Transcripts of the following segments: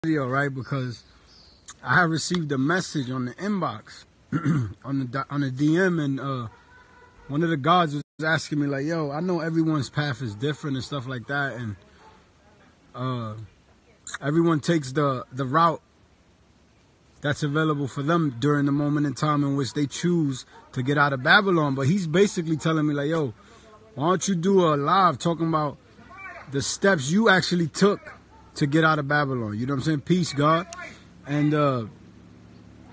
video, right? Because I have received a message on the inbox, on the DM, and one of the gods was asking me like, "Yo, I know everyone's path is different and stuff like that, and everyone takes the route that's available for them during the moment in time in which they choose to get out of Babylon." But he's basically telling me like, "Yo, why don't you do a live talking about the steps you actually took to get out of Babylon?" You know what I'm saying? Peace, God. And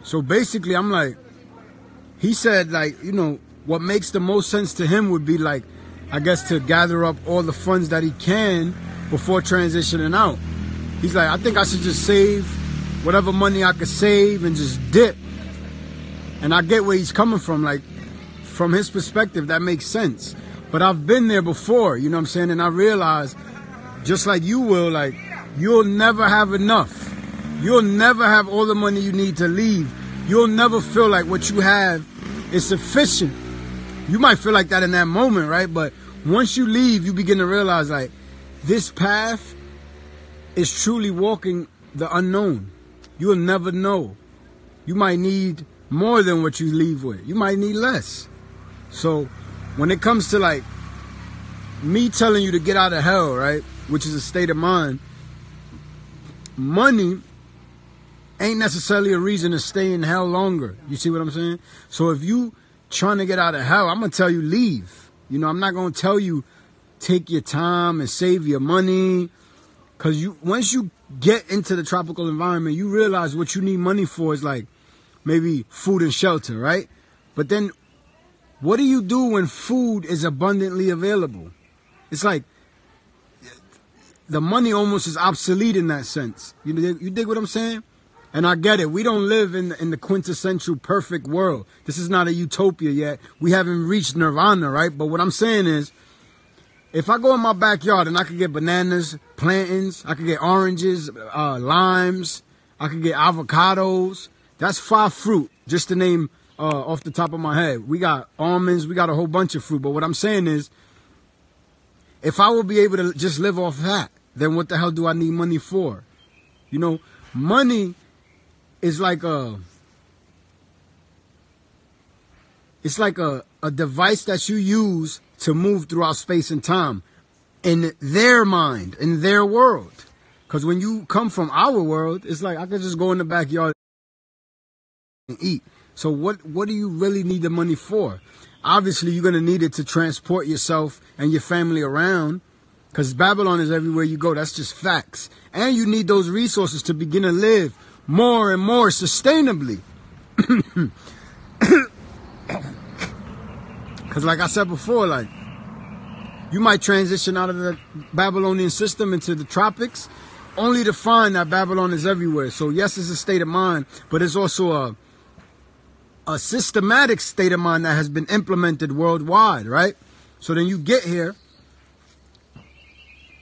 so basically I'm like, he said like, you know, what makes the most sense to him would be like, I guess, to gather up all the funds that he can before transitioning out. He's like, I think I should just save whatever money I could save and just dip. And I get where he's coming from. Like, from his perspective, that makes sense. But I've been there before, you know what I'm saying? And I realized, just like you will, like, you'll never have enough. You'll never have all the money you need to leave. You'll never feel like what you have is sufficient. You might feel like that in that moment, right? But once you leave, you begin to realize, like, this path is truly walking the unknown. You'll never know. You might need more than what you leave with. You might need less. So when it comes to like me telling you to get out of hell, right, which is a state of mind, money ain't necessarily a reason to stay in hell longer. You see what I'm saying? So if you trying to get out of hell, I'm going to tell you leave. You know, I'm not going to tell you take your time and save your money. Because once you get into the tropical environment, you realize what you need money for is like maybe food and shelter, right? But then what do you do when food is abundantly available? It's like the money almost is obsolete in that sense. You dig what I'm saying? And I get it. We don't live in the quintessential perfect world. This is not a utopia yet. We haven't reached nirvana, right? But what I'm saying is, if I go in my backyard and I could get bananas, plantains, I could get oranges, limes, I could get avocados. That's 5 fruit, just to name off the top of my head. We got almonds, we got a whole bunch of fruit. But what I'm saying is, if I will be able to just live off that, then what the hell do I need money for? You know, money is like a device that you use to move throughout space and time in their mind, in their world. Because when you come from our world, it's like I could just go in the backyard and eat. So what do you really need the money for? Obviously, you're going to need it to transport yourself and your family around, because Babylon is everywhere you go. That's just facts. And you need those resources to begin to live more and more sustainably. Because like I said before, like, you might transition out of the Babylonian system into the tropics, only to find that Babylon is everywhere. So yes, it's a state of mind, but it's also a systematic state of mind that has been implemented worldwide, right? So then you get here,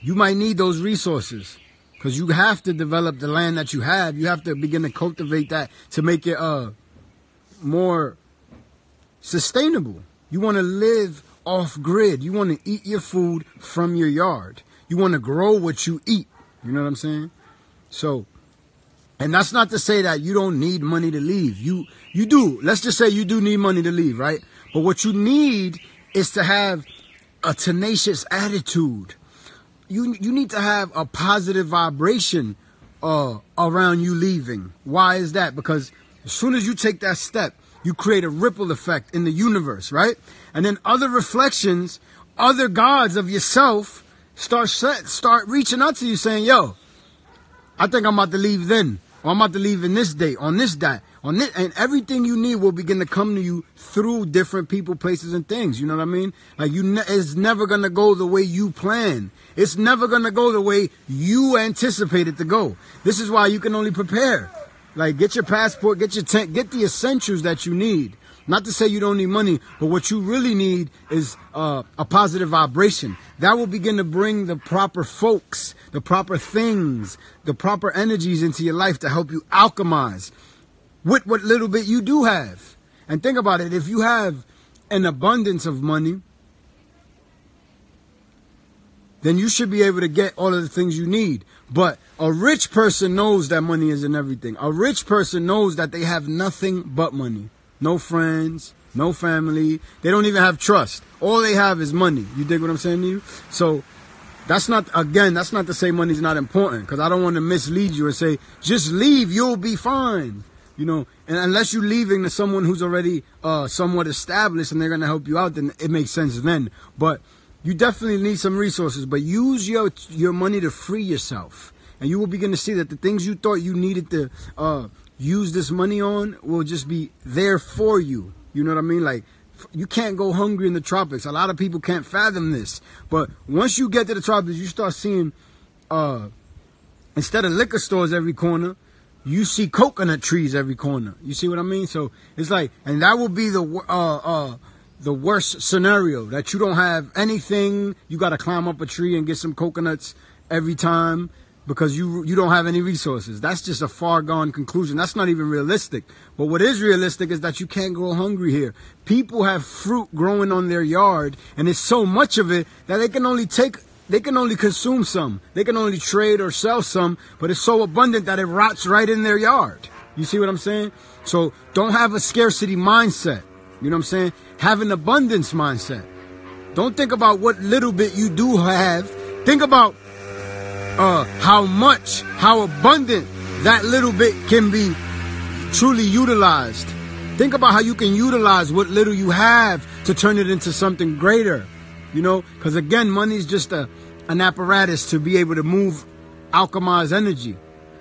you might need those resources, because you have to develop the land that you have. You have to begin to cultivate that to make it more sustainable. You want to live off grid. You want to eat your food from your yard. You want to grow what you eat. You know what I'm saying? So, and that's not to say that you don't need money to leave. You do. Let's just say you do need money to leave, right? But what you need is to have a tenacious attitude. You need to have a positive vibration around you leaving. Why is that? Because as soon as you take that step, you create a ripple effect in the universe, right? And then other reflections, other gods of yourself start reaching out to you saying, yo, I think I'm about to leave then. Or I'm about to leave in this day, on this day, on this. And everything you need will begin to come to you through different people, places, and things. You know what I mean? Like, it's never going to go the way you plan. It's never going to go the way you anticipate it to go. This is why you can only prepare. Like, get your passport, get your tent, get the essentials that you need. Not to say you don't need money, but what you really need is a positive vibration. That will begin to bring the proper folks, the proper things, the proper energies into your life to help you alchemize with what little bit you do have. And think about it. If you have an abundance of money, then you should be able to get all of the things you need. But a rich person knows that money isn't everything. A rich person knows that they have nothing but money. No friends, no family. They don't even have trust. All they have is money. You dig what I'm saying to you? So that's not to say money's not important, because I don't want to mislead you and say, just leave, you'll be fine. You know, and unless you're leaving to someone who's already somewhat established and they're going to help you out, then it makes sense then. But you definitely need some resources, but use your money to free yourself. And you will begin to see that the things you thought you needed to use this money on will just be there for you. You know what I mean? Like, you can't go hungry in the tropics. A lot of people can't fathom this. But once you get to the tropics, you start seeing, instead of liquor stores every corner, you see coconut trees every corner. You see what I mean? So it's like, and that will be the worst scenario, that you don't have anything. You got to climb up a tree and get some coconuts every time because you don't have any resources. That's just a far gone conclusion. That's not even realistic. But what is realistic is that you can't go hungry here. People have fruit growing on their yard, and it's so much of it that they can only consume some. They can only trade or sell some, but it's so abundant that it rots right in their yard. You see what I'm saying? So don't have a scarcity mindset. You know what I'm saying? Have an abundance mindset. Don't think about what little bit you do have. Think about how abundant that little bit can be truly utilized. Think about how you can utilize what little you have to turn it into something greater. You know, because again, money is just an apparatus to be able to move alchemized energy.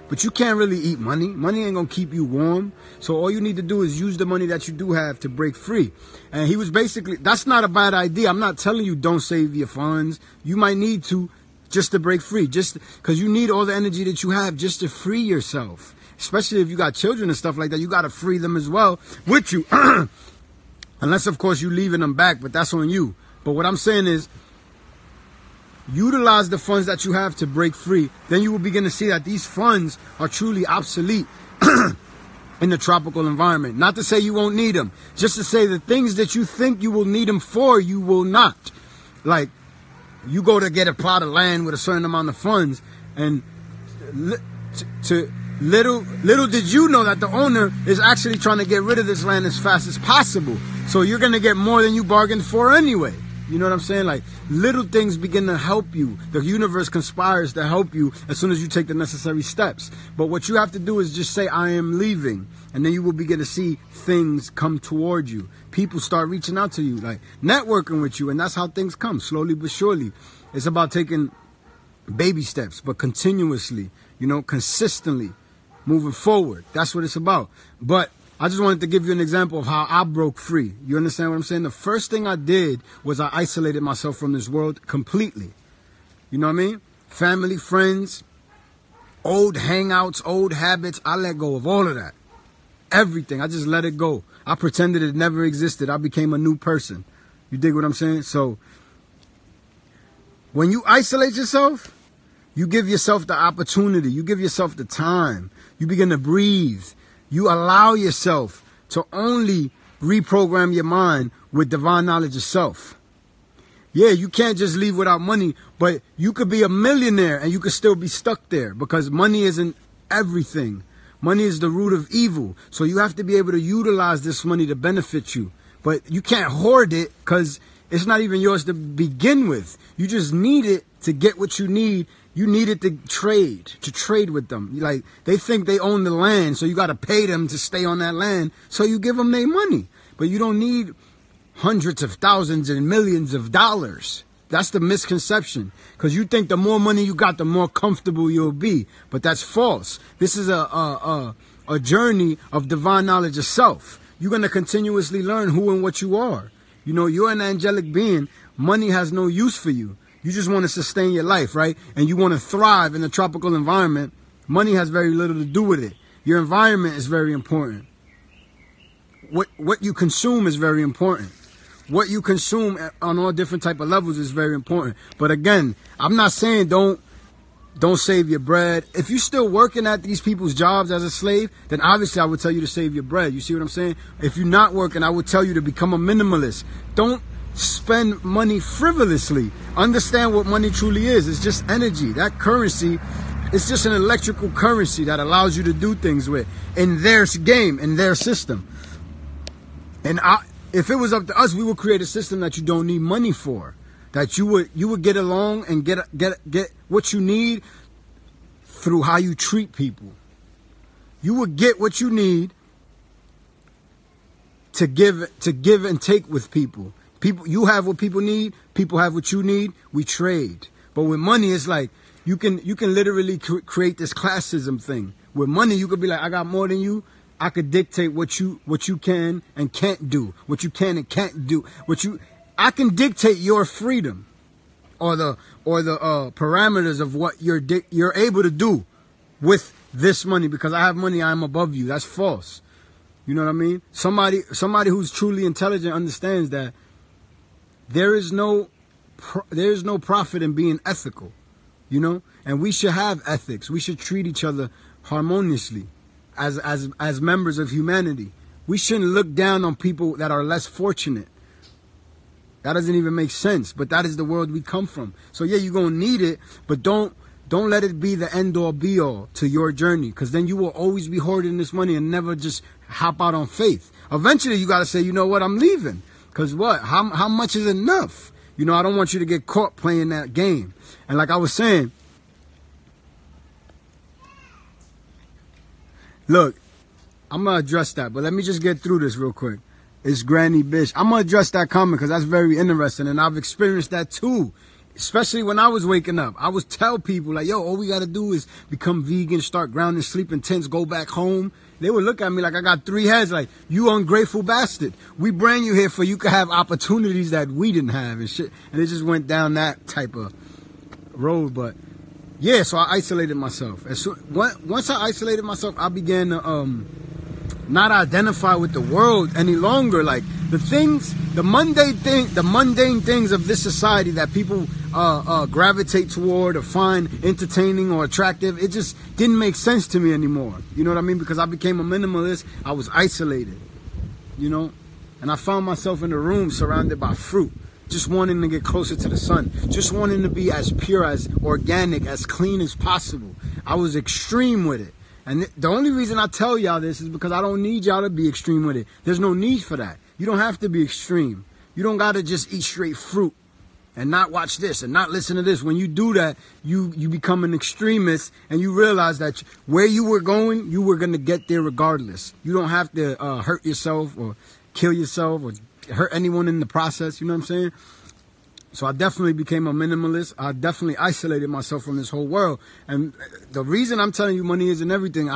But you can't really eat money. Money ain't going to keep you warm. So all you need to do is use the money that you do have to break free. And he was basically, that's not a bad idea. I'm not telling you don't save your funds. You might need to, just to break free. Just because you need all the energy that you have just to free yourself. Especially if you got children and stuff like that. You got to free them as well with you. Unless, of course, you leaving them back. But that's on you. But what I'm saying is, utilize the funds that you have to break free. Then you will begin to see that these funds are truly obsolete in the tropical environment. Not to say you won't need them. Just to say the things that you think you will need them for, you will not. Like, you go to get a plot of land with a certain amount of funds, and little did you know that the owner is actually trying to get rid of this land as fast as possible. So you're going to get more than you bargained for anyway. You know what I'm saying? Like, little things begin to help you. The universe conspires to help you as soon as you take the necessary steps. But what you have to do is just say, I am leaving. And then you will begin to see things come toward you. People start reaching out to you, like networking with you. And that's how things come, slowly but surely. It's about taking baby steps, but continuously, you know, consistently moving forward. That's what it's about. But I just wanted to give you an example of how I broke free. You understand what I'm saying? The first thing I did was I isolated myself from this world completely. You know what I mean? Family, friends, old hangouts, old habits. I let go of all of that. Everything. I just let it go. I pretended it never existed. I became a new person. You dig what I'm saying? So when you isolate yourself, you give yourself the opportunity. You give yourself the time. You begin to breathe. You allow yourself to only reprogram your mind with divine knowledge of self. Yeah, you can't just leave without money, but you could be a millionaire and you could still be stuck there because money isn't everything. Money is the root of evil. So you have to be able to utilize this money to benefit you. But you can't hoard it because it's not even yours to begin with. You just need it to get what you need. You need it to trade with them. Like, they think they own the land, so you got to pay them to stay on that land. So you give them their money. But you don't need hundreds of thousands and millions of dollars. That's the misconception. Because you think the more money you got, the more comfortable you'll be. But that's false. This is a journey of divine knowledge of self. You're going to continuously learn who and what you are. You know, you're an angelic being. Money has no use for you. You just want to sustain your life, right? And you want to thrive in a tropical environment. Money has very little to do with it. Your environment is very important. What you consume is very important. What you consume on all different type of levels is very important. But again, I'm not saying don't save your bread. If you're still working at these people's jobs as a slave, then obviously I would tell you to save your bread. You see what I'm saying? If you're not working, I would tell you to become a minimalist. Don't spend money frivolously. Understand what money truly is. It's just energy. That currency It's just an electrical currency that allows you to do things with in their game, in their system. And if it was up to us, we would create a system that you don't need money for, that you would get along and get what you need through how you treat people. You would get what you need to give and take with people. You have what people need. People have what you need. We trade. But with money, it's like you can literally create this classism thing. With money, you could be like, I got more than you. I could dictate what you can and can't do, what you can and can't do, I can dictate your freedom, or the parameters of what you're able to do with this money. Because I have money, I'm above you. That's false. You know what I mean? Somebody who's truly intelligent understands that there is no profit in being ethical, you know? And we should have ethics. We should treat each other harmoniously as members of humanity. We shouldn't look down on people that are less fortunate. That doesn't even make sense, but that is the world we come from. So yeah, you're going to need it, but don't let it be the end all be all to your journey, because then you will always be hoarding this money and never just hop out on faith. Eventually you got to say, you know what, I'm leaving. Because what? How much is enough? You know, I don't want you to get caught playing that game. And like I was saying, look, I'm going to address that, but let me just get through this real quick. It's Granny Bitch. I'm going to address that comment because that's very interesting, and I've experienced that too. Especially when I was waking up. I would tell people like, yo, all we got to do is become vegan, start grounding, sleep in tents, go back home. They would look at me like I got 3 heads, like, you ungrateful bastard. We bring you here for you could have opportunities that we didn't have and shit. And it just went down that type of road. But yeah, so I isolated myself. Once I isolated myself, I began to not identify with the world any longer. Like the mundane things of this society that people gravitate toward or find entertaining or attractive, it just didn't make sense to me anymore. You know what I mean? Because I became a minimalist. I was isolated, you know, and I found myself in a room surrounded by fruit, just wanting to get closer to the sun, just wanting to be as pure, as organic, as clean as possible. I was extreme with it. And the only reason I tell y'all this is because I don't need y'all to be extreme with it. There's no need for that. You don't have to be extreme. You don't got to just eat straight fruit and not watch this and not listen to this. When you do that, you become an extremist, and you realize that where you were going to get there regardless. You don't have to hurt yourself or kill yourself or hurt anyone in the process. You know what I'm saying? So I definitely became a minimalist. I definitely isolated myself from this whole world. And the reason I'm telling you money isn't everything,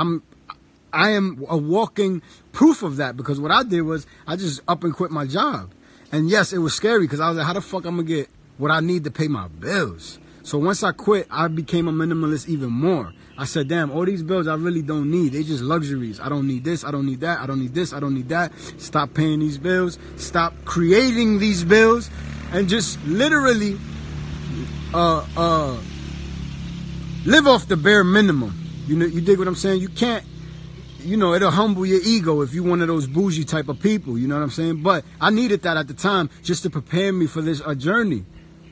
I am a walking proof of that, because what I did was I just up and quit my job. And yes, it was scary because I was like, how the fuck I'm going to get what I need to pay my bills? So once I quit, I became a minimalist even more. I said, damn, all these bills I really don't need. They just luxuries. I don't need this. I don't need that. I don't need this. I don't need that. Stop paying these bills. Stop creating these bills. And just literally live off the bare minimum. You know, you dig what I'm saying? You can't, you know, it'll humble your ego if you're one of those bougie type of people. You know what I'm saying? But I needed that at the time just to prepare me for this journey.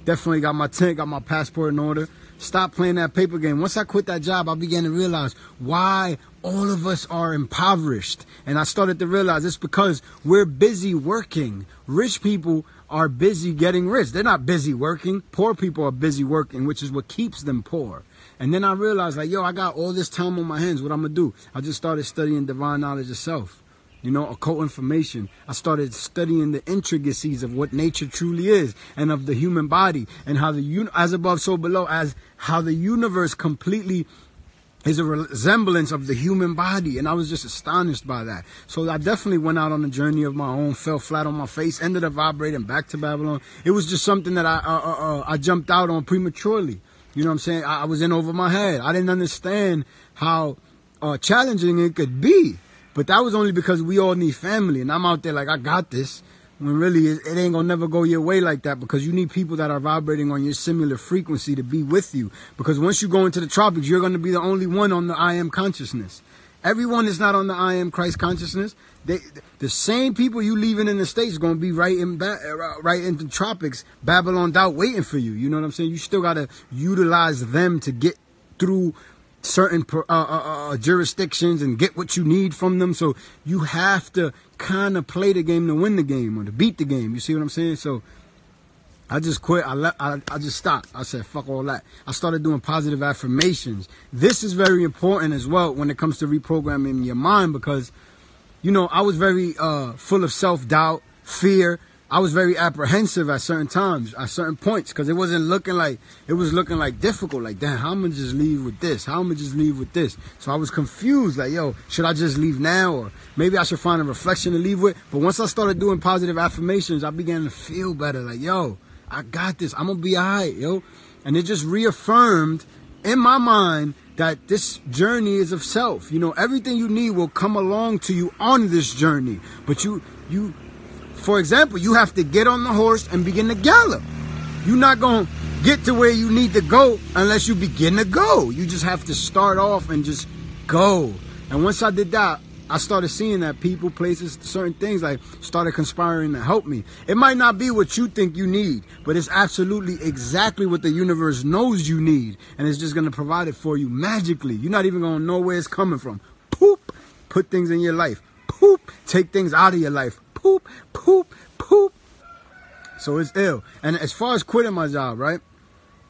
Definitely got my tent, got my passport in order. Stop playing that paper game. Once I quit that job, I began to realize why all of us are impoverished. And I started to realize it's because we're busy working. Rich people are busy getting rich. They're not busy working. Poor people are busy working, which is what keeps them poor. And then I realized, like, yo, I got all this time on my hands. What I'm going to do? I just started studying divine knowledge of self. You know, occult information. I started studying the intricacies of what nature truly is, and of the human body, and how as above, so below, as how the universe completely is a resemblance of the human body. And I was just astonished by that. So I definitely went out on a journey of my own, fell flat on my face, ended up vibrating back to Babylon. It was just something that I jumped out on prematurely. You know what I'm saying? I was in over my head. I didn't understand how challenging it could be. But that was only because we all need family. And I'm out there like, I got this. When really it ain't going to never go your way like that, because you need people that are vibrating on your similar frequency to be with you. Because once you go into the tropics, you're going to be the only one on the I am consciousness. Everyone is not on the I am Christ consciousness. The same people you leaving in the States is going to be right in the tropics, Babyloned out, waiting for you. You know what I'm saying? You still got to utilize them to get through certain jurisdictions and get what you need from them. So you have to kind of play the game to win the game or to beat the game. You see what I'm saying? So I just quit. I just stopped. I said, fuck all that. I started doing positive affirmations. This is very important as well when it comes to reprogramming your mind, because, you know, I was very full of self-doubt, fear. I was very apprehensive at certain times, at certain points, because it was looking like difficult. Like, damn, how am I just leave with this? How am I just leave with this? So I was confused. Like, yo, should I just leave now? Or maybe I should find a reflection to leave with. But once I started doing positive affirmations, I began to feel better. Like, yo, I got this. I'm going to be all right, yo. And it just reaffirmed in my mind that this journey is of self. You know, everything you need will come along to you on this journey. But for example, you have to get on the horse and begin to gallop. You're not going to get to where you need to go unless you begin to go. You just have to start off and just go. And once I did that, I started seeing that people, places, certain things like started conspiring to help me. It might not be what you think you need, but it's absolutely exactly what the universe knows you need. And it's just going to provide it for you magically. You're not even going to know where it's coming from. Poop, put things in your life. Poop, take things out of your life. Poop, poop, poop. So it's ill. And as far as quitting my job, right?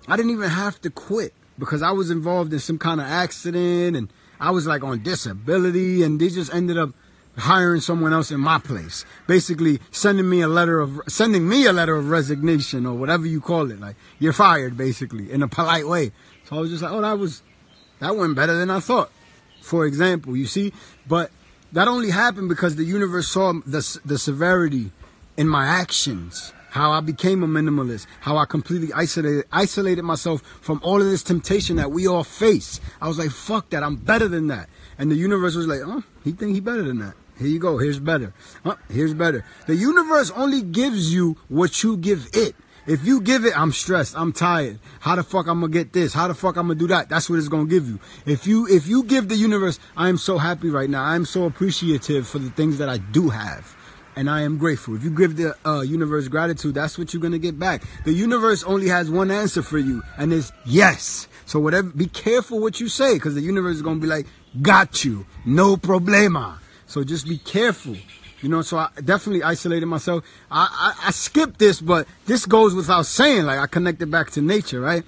I didn't even have to quit because I was involved in some kind of accident and I was like on disability, and they just ended up hiring someone else in my place. Basically sending me a letter of resignation or whatever you call it. Like, you're fired, basically, in a polite way. So I was just like, oh, that went better than I thought. For example, you see, but that only happened because the universe saw the severity in my actions, how I became a minimalist, how I completely isolated myself from all of this temptation that we all face. I was like, fuck that, I'm better than that. And the universe was like, oh, he think he better than that. Here you go, here's better. Here's better. The universe only gives you what you give it. If you give it, I'm stressed, I'm tired. How the fuck I'm gonna get this? How the fuck I'm gonna do that? That's what it's gonna give you. If you give the universe, I am so happy right now. I am so appreciative for the things that I do have. And I am grateful. If you give the universe gratitude, that's what you're gonna get back. The universe only has one answer for you, and it's yes. So whatever, be careful what you say, because the universe is gonna be like, got you, no problema. So just be careful. You know, so I definitely isolated myself. I skipped this, but this goes without saying. Like, I connected back to nature, right?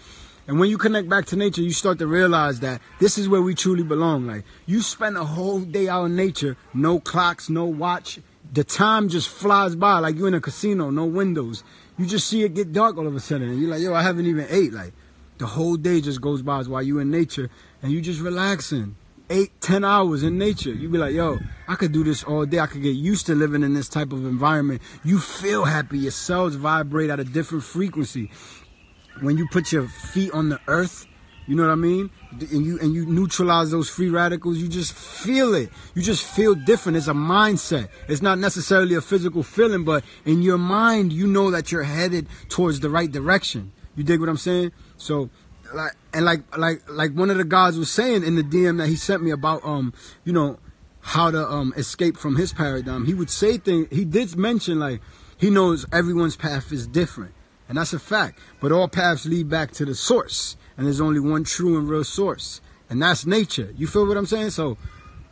And when you connect back to nature, you start to realize that this is where we truly belong. Like, you spend a whole day out in nature, no clocks, no watch. The time just flies by like you're in a casino, no windows. You just see it get dark all of a sudden. And you're like, yo, I haven't even ate. Like, the whole day just goes by while you're in nature and you just relaxing. 8-10 hours in nature. You be like, yo, I could do this all day. I could get used to living in this type of environment. You feel happy. Your cells vibrate at a different frequency. When you put your feet on the earth, you know what I mean? And you neutralize those free radicals, you just feel it. You just feel different. It's a mindset. It's not necessarily a physical feeling, but in your mind, you know that you're headed towards the right direction. You dig what I'm saying? So, like one of the guys was saying in the DM that he sent me about you know, how to escape from his paradigm. He would say things. He did mention, like, he knows everyone's path is different, and that's a fact. But all paths lead back to the source, and there's only one true and real source, and that's nature. You feel what I'm saying? So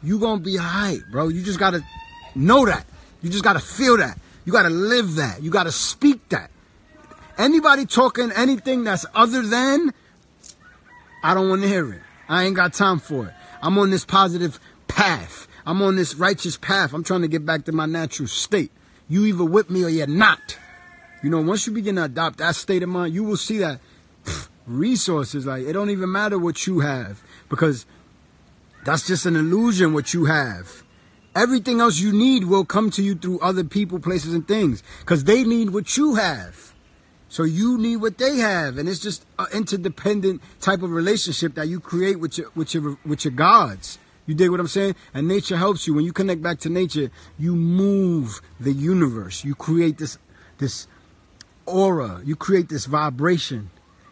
you gonna be alright, bro. You just gotta know that. You just gotta feel that. You gotta live that. You gotta speak that. Anybody talking anything that's other than, I don't want to hear it. I ain't got time for it. I'm on this positive path. I'm on this righteous path. I'm trying to get back to my natural state. You either with me or you're not. You know, once you begin to adopt that state of mind, you will see that resources, like, it don't even matter what you have, because that's just an illusion what you have. Everything else you need will come to you through other people, places, and things, because they need what you have. So you need what they have, and it's just an interdependent type of relationship that you create with your gods. You dig what I'm saying? And nature helps you. When you connect back to nature, you move the universe. You create this aura. You create this vibration.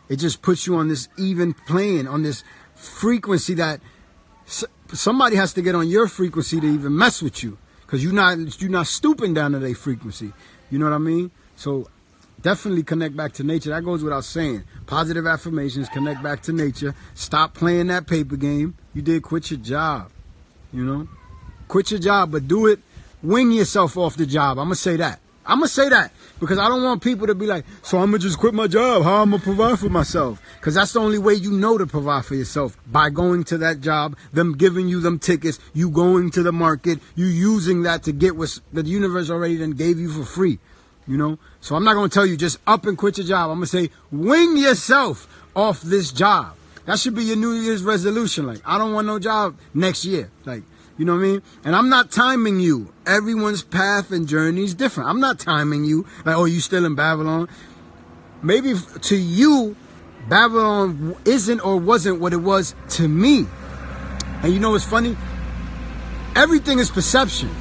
It just puts you on this even plane, on this frequency that somebody has to get on your frequency to even mess with you, because you're not stooping down to their frequency. You know what I mean? So Definitely connect back to nature. That goes without saying. Positive affirmations, connect back to nature. Stop playing that paper game. You did quit your job. You know? Quit your job, but do it. Wing yourself off the job. I'm going to say that. I'm going to say that because I don't want people to be like, so I'm going to just quit my job. How I'm going to provide for myself? Because that's the only way you know to provide for yourself. By going to that job, them giving you them tickets, you going to the market, you using that to get what the universe already then gave you for free. You know? So I'm not going to tell you just up and quit your job. I'm going to say wing yourself off this job. That should be your New Year's resolution. Like, I don't want no job next year. Like, you know what I mean? And I'm not timing you. Everyone's path and journey is different. I'm not timing you. Like, oh, you still in Babylon? Maybe to you, Babylon isn't or wasn't what it was to me. And you know what's funny? Everything is perception.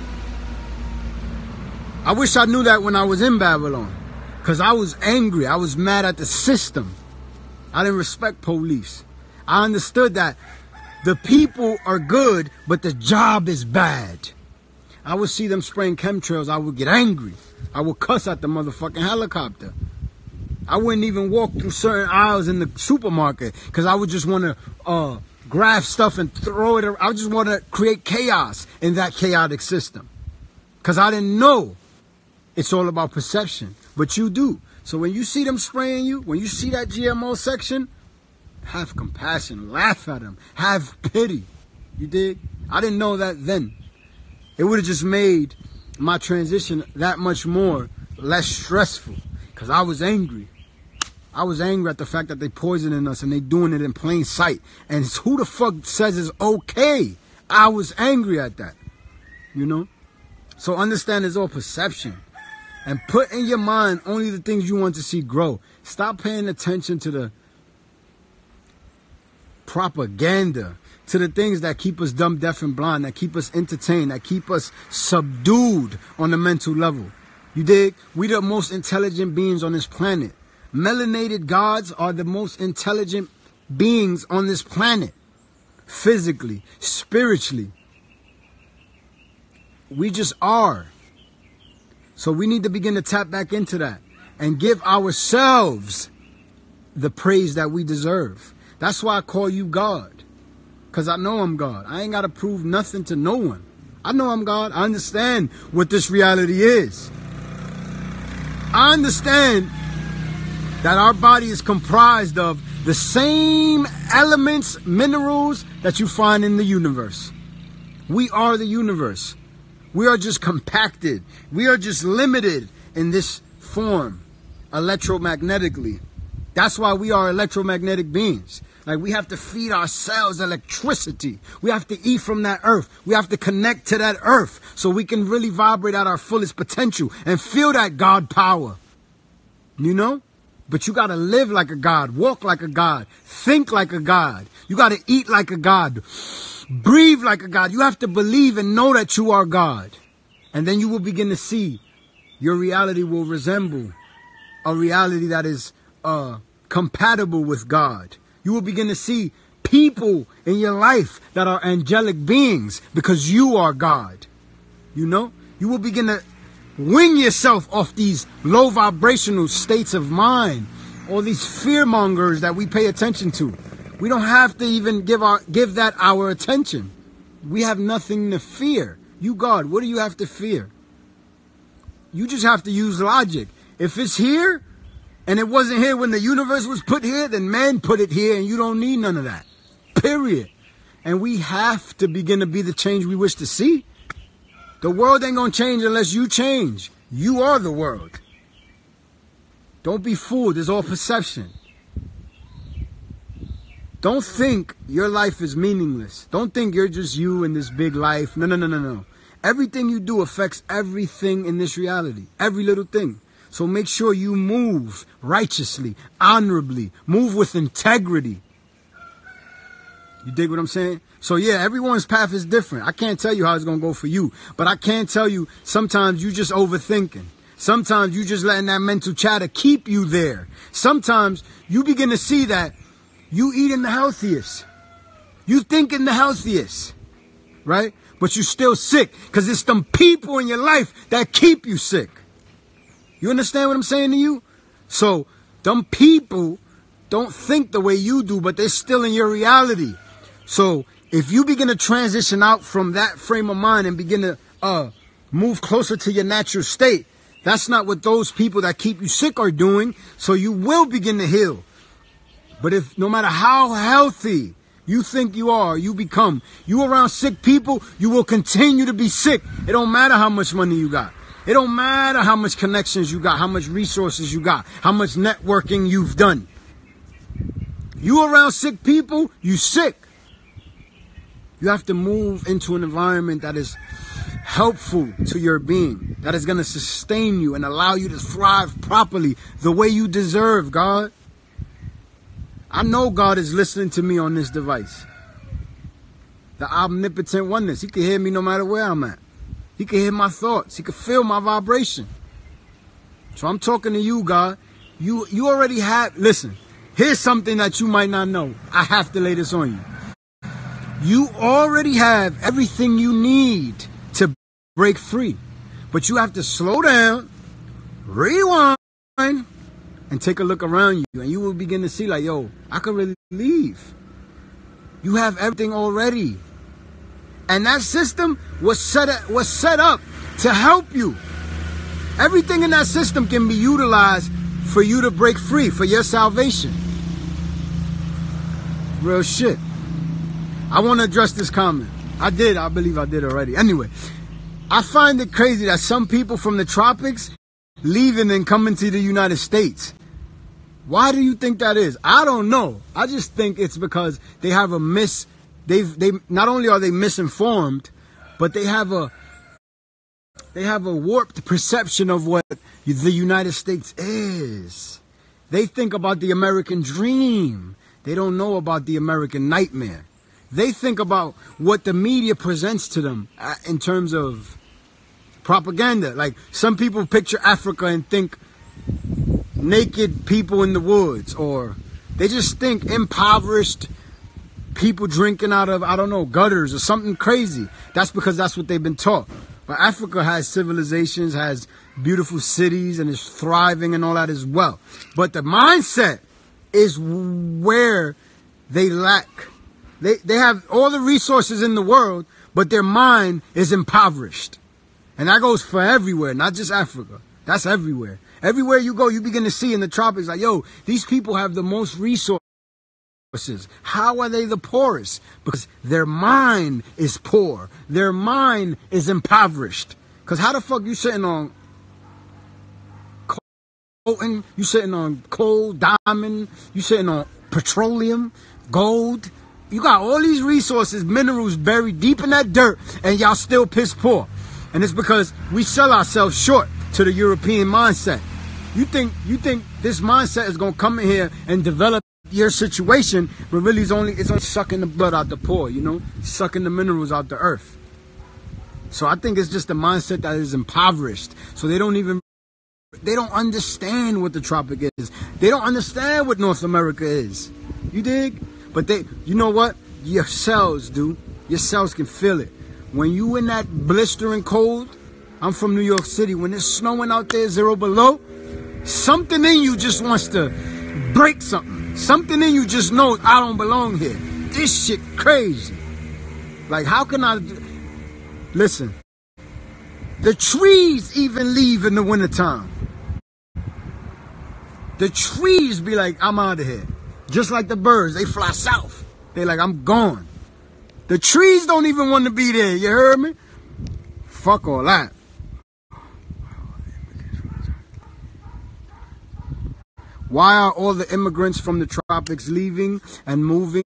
I wish I knew that when I was in Babylon. Because I was angry. I was mad at the system. I didn't respect police. I understood that the people are good, but the job is bad. I would see them spraying chemtrails. I would get angry. I would cuss at the motherfucking helicopter. I wouldn't even walk through certain aisles in the supermarket because I would just want to grab stuff and throw it. I just want to create chaos in that chaotic system because I didn't know it's all about perception, but you do. So when you see them spraying you, when you see that GMO section, have compassion, laugh at them, have pity. You dig? I didn't know that then. It would have just made my transition that much more less stressful because I was angry. I was angry at the fact that they poisoning us and they doing it in plain sight. And who the fuck says it's okay? I was angry at that. You know? So understand it's all perception. And put in your mind only the things you want to see grow. Stop paying attention to the propaganda, to the things that keep us dumb, deaf, and blind, that keep us entertained, that keep us subdued on the mental level. You dig? We the most intelligent beings on this planet. Melanated gods are the most intelligent beings on this planet. Physically, spiritually. We just are. So we need to begin to tap back into that and give ourselves the praise that we deserve. That's why I call you God. Because I know I'm God. I ain't got to prove nothing to no one. I know I'm God. I understand what this reality is. I understand that our body is comprised of the same elements, minerals that you find in the universe. We are the universe. We are just compacted. We are just limited in this form, electromagnetically. That's why we are electromagnetic beings. Like, we have to feed ourselves electricity. We have to eat from that earth. We have to connect to that earth so we can really vibrate at our fullest potential and feel that God power. You know? But you got to live like a God, walk like a God, think like a God. You got to eat like a God, breathe like a God. You have to believe and know that you are God. And then you will begin to see your reality will resemble a reality that is compatible with God. You will begin to see people in your life that are angelic beings because you are God. You know? You will begin to wing yourself off these low vibrational states of mind, all these fear mongers that we pay attention to. We don't have to even give that our attention. We have nothing to fear. You God, what do you have to fear? You just have to use logic. If it's here and it wasn't here when the universe was put here, then man put it here and you don't need none of that. Period. And we have to begin to be the change we wish to see. The world ain't going to change unless you change. You are the world. Don't be fooled. It's all perception. Don't think your life is meaningless. Don't think you're just you in this big life. No, no, no, no, no. Everything you do affects everything in this reality. Every little thing. So make sure you move righteously, honorably, move with integrity. You dig what I'm saying? So yeah, everyone's path is different. I can't tell you how it's going to go for you. But I can tell you sometimes you just overthinking. Sometimes you just letting that mental chatter keep you there. Sometimes you begin to see that you eating the healthiest. You thinking the healthiest. Right? But you're still sick because it's them people in your life that keep you sick. You understand what I'm saying to you? So them people don't think the way you do, but they're still in your reality. So if you begin to transition out from that frame of mind and begin to move closer to your natural state, that's not what those people that keep you sick are doing. So you will begin to heal. But if no matter how healthy you think you are, you around sick people, you will continue to be sick. It don't matter how much money you got. It don't matter how much connections you got, how much resources you got, how much networking you've done. You around sick people, you sick. You have to move into an environment that is helpful to your being, that is going to sustain you and allow you to thrive properly the way you deserve, God. I know God is listening to me on this device. The omnipotent oneness. He can hear me no matter where I'm at. He can hear my thoughts. He can feel my vibration. So I'm talking to you, God. You already have, listen, here's something that you might not know. I have to lay this on you. You already have everything you need to break free. But you have to slow down, rewind, and take a look around you. And you will begin to see like, yo, I could really leave. You have everything already. And that system was set up to help you. Everything in that system can be utilized for you to break free, for your salvation. Real shit. I want to address this comment. I believe I did already. Anyway, I find it crazy that some people from the tropics leaving and coming to the United States. Why do you think that is? I don't know. I just think it's because they have they not only are they misinformed, but they have a warped perception of what the United States is. They think about the American dream. They don't know about the American nightmare. They think about what the media presents to them in terms of propaganda. Like some people picture Africa and think naked people in the woods, or they just think impoverished people drinking out of, I don't know, gutters or something crazy. That's because that's what they've been taught. But Africa has civilizations, has beautiful cities, and is thriving and all that as well. But the mindset is where they lack. They have all the resources in the world, but their mind is impoverished. And that goes for everywhere, not just Africa. That's everywhere. Everywhere you go, you begin to see in the tropics, like, yo, these people have the most resources. How are they the poorest? Because their mind is poor. Their mind is impoverished. Because how the fuck you sitting on coltan, you sitting on coal, diamond, you sitting on petroleum, gold. You got all these resources, minerals buried deep in that dirt, and y'all still piss poor. And it's because we sell ourselves short to the European mindset. You think this mindset is gonna come in here and develop your situation, but really it's only sucking the blood out the poor, you know, sucking the minerals out the earth. So I think it's just a mindset that is impoverished. So they don't understand what the tropic is. They don't understand what North America is. You dig? But you know what? Your cells do. Your cells can feel it. When you in that blistering cold, I'm from New York City, when it's snowing out there 0 below, something in you just wants to break something. Something in you just knows I don't belong here. This shit crazy. Like, how can I... Listen. The trees even leave in the wintertime. The trees be like, I'm out of here. Just like the birds, they fly south. They like, I'm gone. The trees don't even want to be there. You heard me? Fuck all that. Why are all the immigrants from the tropics leaving and moving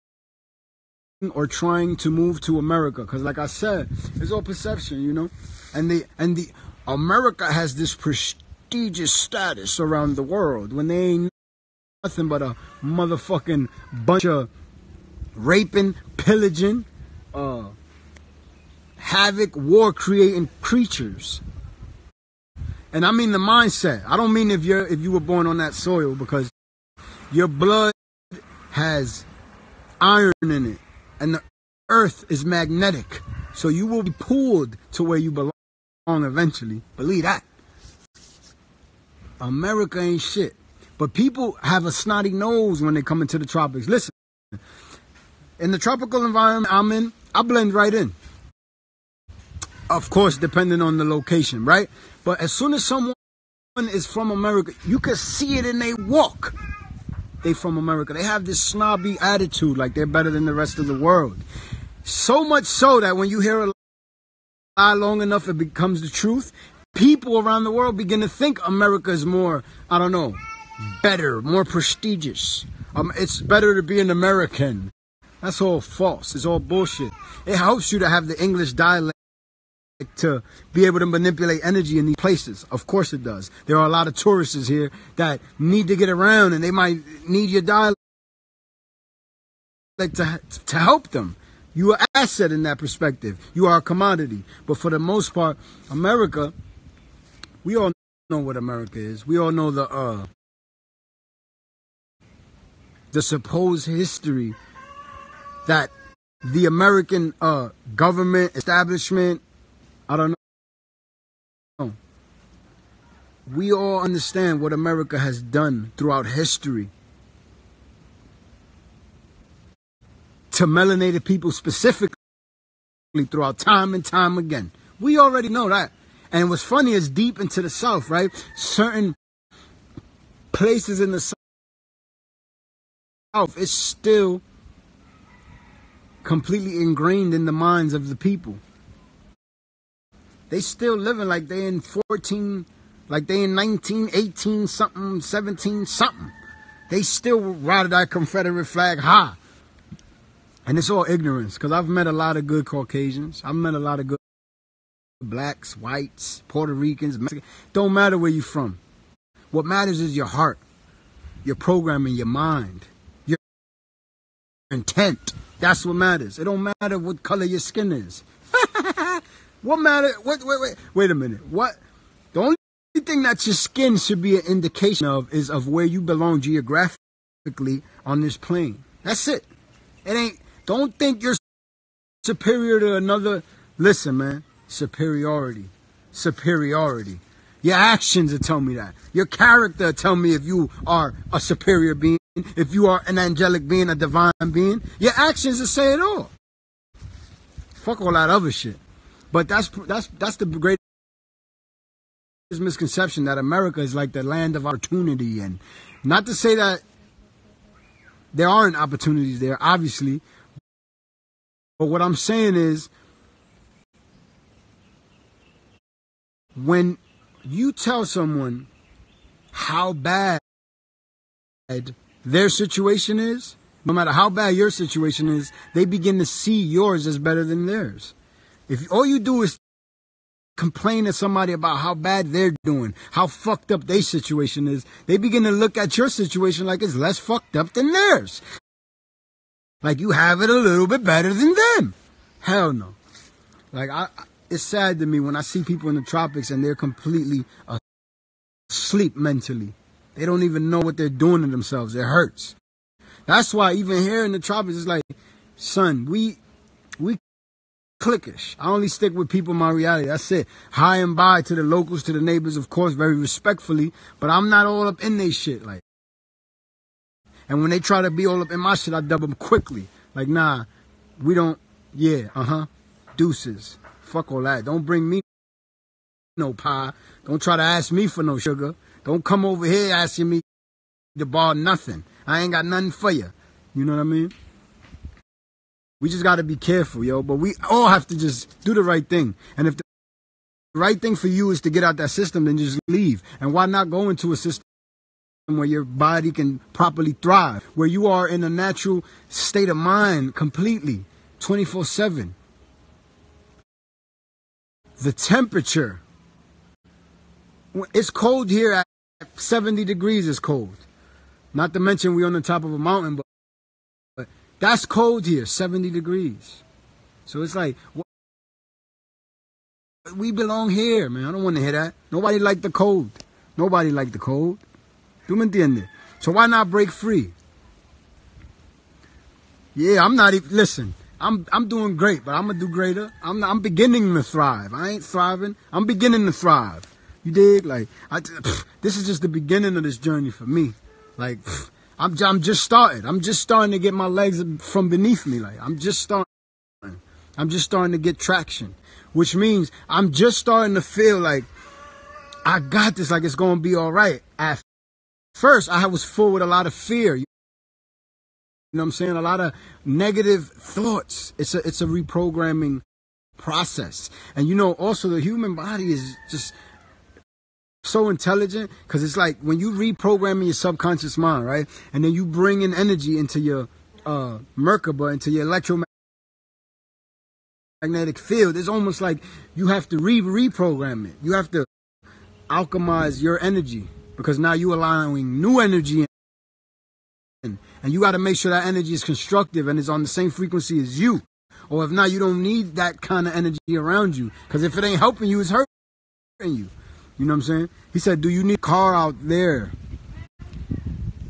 or trying to move to America? Because like I said, it's all perception, you know? And the America has this prestigious status around the world when they ain't nothing but a motherfucking bunch of raping, pillaging, havoc, war creating creatures. And I mean the mindset. I don't mean if you were born on that soil, because your blood has iron in it and the earth is magnetic. So you will be pulled to where you belong eventually. Believe that. America ain't shit. But people have a snotty nose when they come into the tropics. Listen, in the tropical environment I'm in, I blend right in. Of course, depending on the location, right? But as soon as someone is from America, you can see it in their walk. They from America. They have this snobby attitude, like they're better than the rest of the world. So much so that when you hear a lie long enough, it becomes the truth. People around the world begin to think America is more, I don't know, better, more prestigious. It's better to be an American. That's all false. It's all bullshit. It helps you to have the English dialect to be able to manipulate energy in these places. Of course it does. There are a lot of tourists here that need to get around, and they might need your dialect to help them. You are an asset in that perspective. You are a commodity. But for the most part, America, we all know what America is. We all know the supposed history that the American government establishment, I don't know. We all understand what America has done throughout history to melanated people specifically throughout time and time again. We already know that. And what's funny is deep into the South, right? Certain places in the South, it's still completely ingrained in the minds of the people. They still living like they in 14, like they in 19, 18 something, 17 something. They still ride that Confederate flag high. And it's all ignorance, because I've met a lot of good Caucasians. I've met a lot of good blacks, whites, Puerto Ricans, Mexicans. Don't matter where you're from. What matters is your heart, your programming, your mind, your intent. That's what matters. It don't matter what color your skin is. What matter? Wait a minute. What? The only thing that your skin should be an indication of is of where you belong geographically on this plane. That's it. It ain't. Don't think you're superior to another. Listen, man. Superiority. Your actions will tell me that. Your character will tell me if you are a superior being, if you are an angelic being, a divine being. Your actions will say it all. Fuck all that other shit. But that's the greatest misconception, that America is like the land of opportunity. And not to say that there aren't opportunities there, obviously. But what I'm saying is, when you tell someone how bad their situation is, no matter how bad your situation is, they begin to see yours as better than theirs. If all you do is complain to somebody about how bad they're doing, how fucked up their situation is, they begin to look at your situation like it's less fucked up than theirs. Like you have it a little bit better than them. Hell no. Like it's sad to me when I see people in the tropics and they're completely asleep mentally. They don't even know what they're doing to themselves. It hurts. That's why even here in the tropics, it's like, son, we cliquish. I only stick with people in my reality. That's it. Hi and bye to the locals, to the neighbors, of course, very respectfully. But I'm not all up in their shit. Like, and when they try to be all up in my shit, I dub them quickly. Like, nah, we don't. Yeah, deuces. Fuck all that. Don't bring me no pie. Don't try to ask me for no sugar. Don't come over here asking me to borrow nothing. I ain't got nothing for you. You know what I mean? We just got to be careful, yo. But we all have to just do the right thing. And if the right thing for you is to get out that system, then just leave. And why not go into a system where your body can properly thrive, where you are in a natural state of mind completely, 24/7. The temperature. It's cold here at 70 degrees. It's cold. Not to mention we're on the top of a mountain, but that's cold here, 70 degrees. So it's like, we belong here, man. I don't want to hear that. Nobody liked the cold. Nobody liked the cold. ¿Tú me entiendes? So why not break free? Yeah, I'm not even, listen, I'm doing great, but I'm going to do greater. I'm beginning to thrive. I ain't thriving. I'm beginning to thrive. You dig? Like, this is just the beginning of this journey for me. Like, I'm just starting. I'm just starting to get my legs from beneath me. Like, I'm just starting to get traction, which means I'm just starting to feel like I got this, like it's going to be all right. At first, I was full with a lot of fear. You know what I'm saying? A lot of negative thoughts. It's a reprogramming process. And you know, also the human body is just so intelligent, because it's like when you reprogram your subconscious mind, right? And then you bring in energy into your Merkaba, into your electromagnetic field. It's almost like you have to reprogram it. You have to alchemize your energy, because now you're allowing new energy in. And you got to make sure that energy is constructive and is on the same frequency as you. Or if not, you don't need that kind of energy around you, because if it ain't helping you, it's hurting you. You know what I'm saying? He said, do you need a car out there?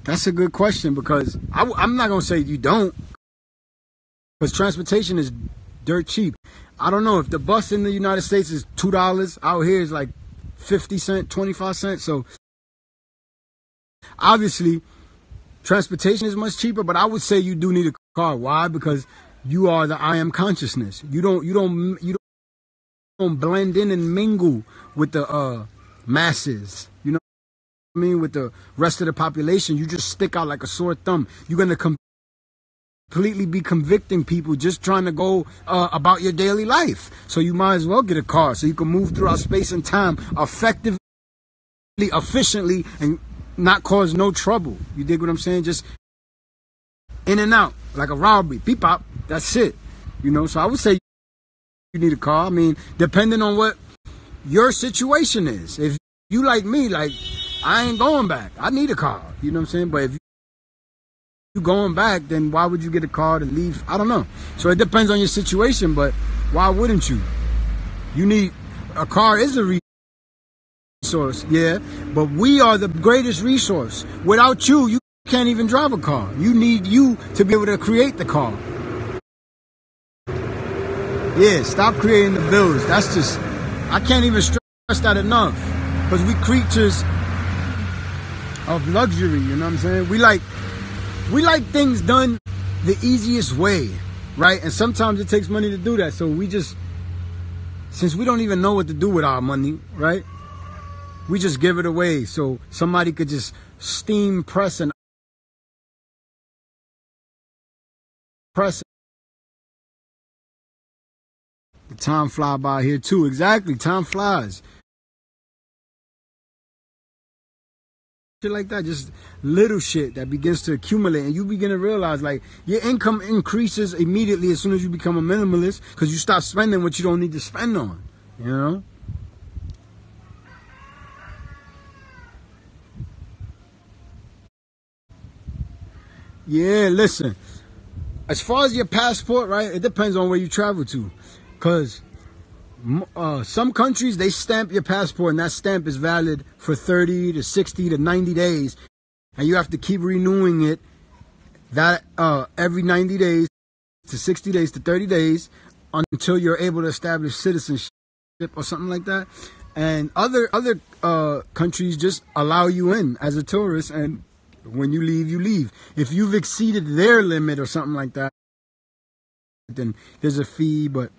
That's a good question, because I'm not going to say you don't, because transportation is dirt cheap. I don't know if the bus in the United States is $2, out here is like 50 cents, 25 cents. So obviously transportation is much cheaper, but I would say you do need a car. Why? Because you are the I am consciousness. You don't blend in and mingle with the masses. You know what I mean? With the rest of the population, you just stick out like a sore thumb. You're gonna completely be convicting people just trying to go about your daily life. So you might as well get a car so you can move throughout space and time effectively, efficiently, and not cause no trouble. You dig what I'm saying? Just in and out like a robbery. Beep pop. That's it. You know, so I would say you need a car. I mean, depending on what your situation is. If you like me, like, I ain't going back. I need a car. You know what I'm saying? But if you going back, then why would you get a car to leave? I don't know. So it depends on your situation, but why wouldn't you? You need a car is a resource, yeah, but we are the greatest resource. Without you, you can't even drive a car. You need you to be able to create the car. Yeah, stop creating the bills. That's just, I can't even stress that enough, because we creatures of luxury, you know what I'm saying? We like things done the easiest way, right? And sometimes it takes money to do that. So we just, since we don't even know what to do with our money, right? We just give it away so somebody could just steam press and press. The time fly by here too. Exactly, time flies. Shit like that, just little shit that begins to accumulate, and you begin to realize like your income increases immediately as soon as you become a minimalist, because you stop spending what you don't need to spend on, you know? Yeah, listen, as far as your passport, right, it depends on where you travel to, because some countries, they stamp your passport, and that stamp is valid for 30 to 60 to 90 days. And you have to keep renewing it that every 90 days to 60 days to 30 days until you're able to establish citizenship or something like that. And other countries just allow you in as a tourist, and when you leave, you leave. If you've exceeded their limit or something like that, then there's a fee, but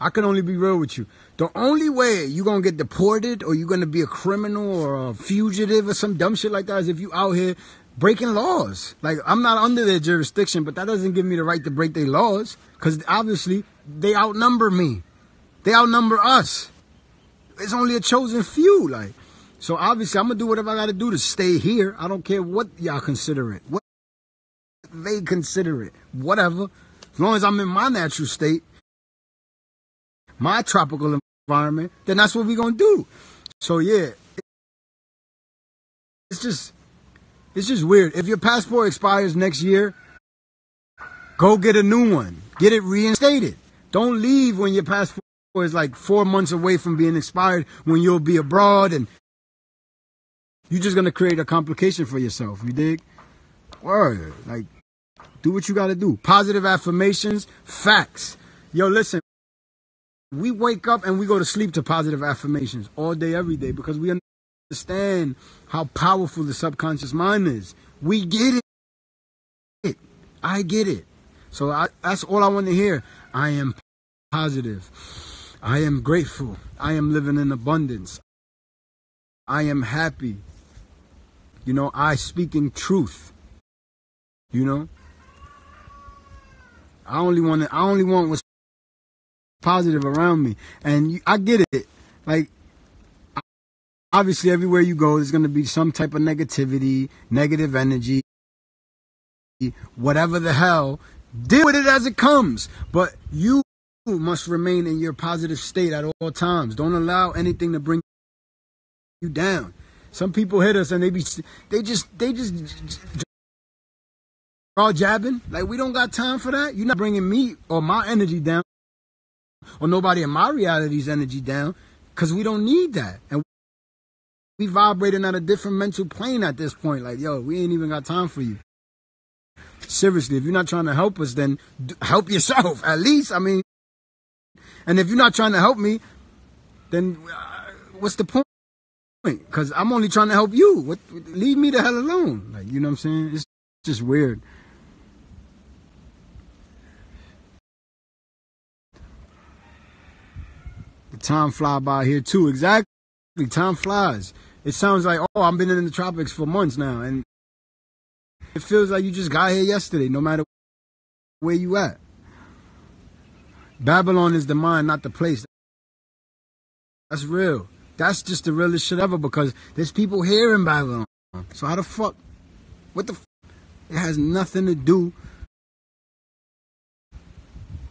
I can only be real with you. The only way you're going to get deported or you're going to be a criminal or a fugitive or some dumb shit like that is if you out here breaking laws. Like, I'm not under their jurisdiction, but that doesn't give me the right to break their laws, because obviously they outnumber me. They outnumber us. It's only a chosen few. Like, so obviously I'm going to do whatever I got to do to stay here. I don't care what y'all consider it, what they consider it, whatever. As long as I'm in my natural state, my tropical environment, then that's what we're going to do. So yeah, it's just weird. If your passport expires next year, go get a new one. Get it reinstated. Don't leave when your passport is like 4 months away from being expired, when you'll be abroad, and you're just going to create a complication for yourself. You dig? Word. Like, do what you got to do. Positive affirmations, facts. Yo, listen. We wake up and we go to sleep to positive affirmations all day, every day, because we understand how powerful the subconscious mind is. We get it. I get it. So that's all I want to hear. I am positive. I am grateful. I am living in abundance. I am happy. You know, I speaking truth. You know, I only want what's positive around me, and I get it. Like, obviously, everywhere you go, there's gonna be some type of negativity, negative energy, whatever the hell. Deal with it as it comes, but you must remain in your positive state at all times. Don't allow anything to bring you down. Some people hit us and they just all jabbing. Like, we don't got time for that. You're not bringing me or my energy down, or nobody in my reality's energy down, because we don't need that. And we vibrating at a different mental plane at this point. Like, yo, we ain't even got time for you. Seriously, if you're not trying to help us, then help yourself at least. I mean, and if you're not trying to help me, then what's the point? Because I'm only trying to help you. Leave me the hell alone. Like, you know what I'm saying? It's just weird. The time fly by here too. Exactly. Time flies. It sounds like, oh, I've been in the tropics for months now, and it feels like you just got here yesterday, no matter where you at. Babylon is the mind, not the place. That's real. That's just the realest shit ever, because there's people here in Babylon. So how the fuck? What the fuck? It has nothing to do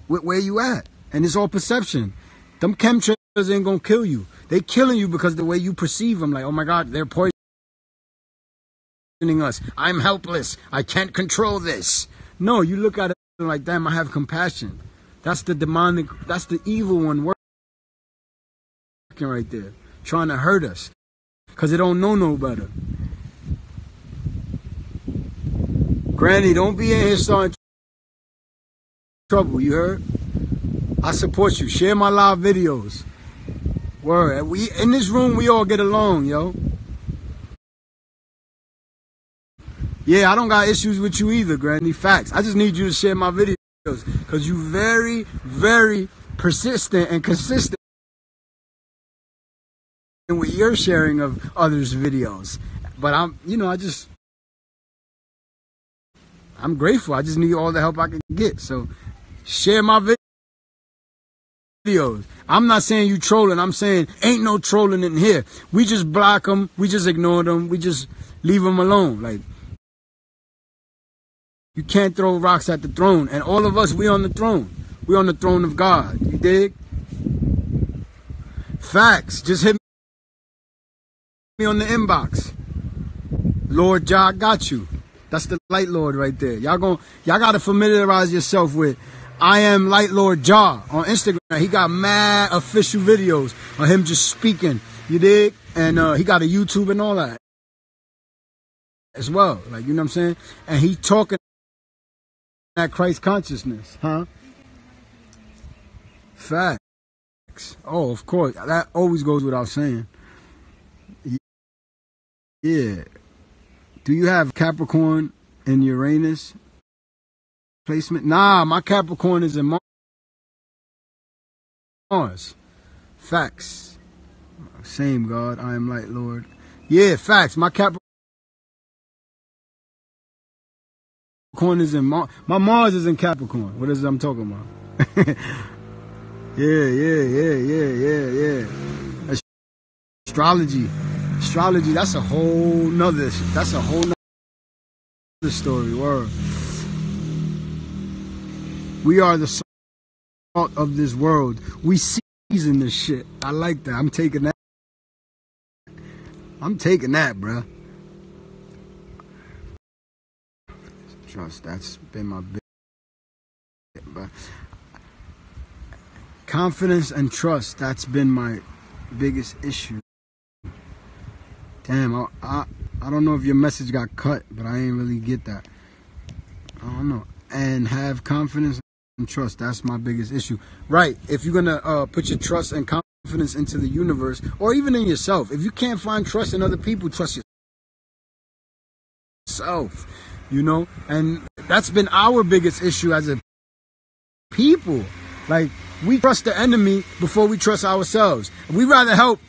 with where you at. And it's all perception. Them chemtrails ain't gonna kill you. They killing you because of the way you perceive them. Like, oh my God, they're poisoning us. I'm helpless. I can't control this. No, you look at it like, damn, I have compassion. That's the demonic, that's the evil one working right there, trying to hurt us, because it don't know no better. Granny, don't be in here starting trouble, you heard? I support you. Share my live videos. Word. We in this room, we all get along, yo. Yeah, I don't got issues with you either, Granny. Facts. I just need you to share my videos, because you very, very persistent and consistent with your sharing of others' videos. But I'm grateful. I just need all the help I can get. So share my videos. I'm not saying you trolling. I'm saying ain't no trolling in here. We just block them. We just ignore them. We just leave them alone. Like, you can't throw rocks at the throne. And all of us, we on the throne. We on the throne of God. You dig? Facts. Just hit me on the inbox. Lord Jah got you. That's the Light Lord right there. Y'all gotta familiarize yourself with I am Light Lord Jah on Instagram. He got mad official videos of him just speaking. You dig? And he got a YouTube and all that as well. Like, you know what I'm saying? And he talking that Christ consciousness, huh? Facts. Oh, of course. That always goes without saying. Yeah. Do you have Capricorn in Uranus placement? Nah, my Capricorn is in Mars. Facts. Same God. I am Light Lord. Yeah, facts. My Capricorn is in Mars. My Mars is in Capricorn. What is it I'm talking about? Yeah. Astrology. That's a whole nother story. Word. We are the salt of this world. We season this shit. I like that. I'm taking that, bruh. Trust, that's been my big, but confidence and trust, that's been my biggest issue. Damn, I don't know if your message got cut, but I ain't really get that. I don't know. And have confidence and trust, that's my biggest issue. Right, if you're gonna put your trust and confidence into the universe or even in yourself. If you can't find trust in other people, trust yourself, you know? And that's been our biggest issue as a people. Like, we trust the enemy before we trust ourselves. We rather help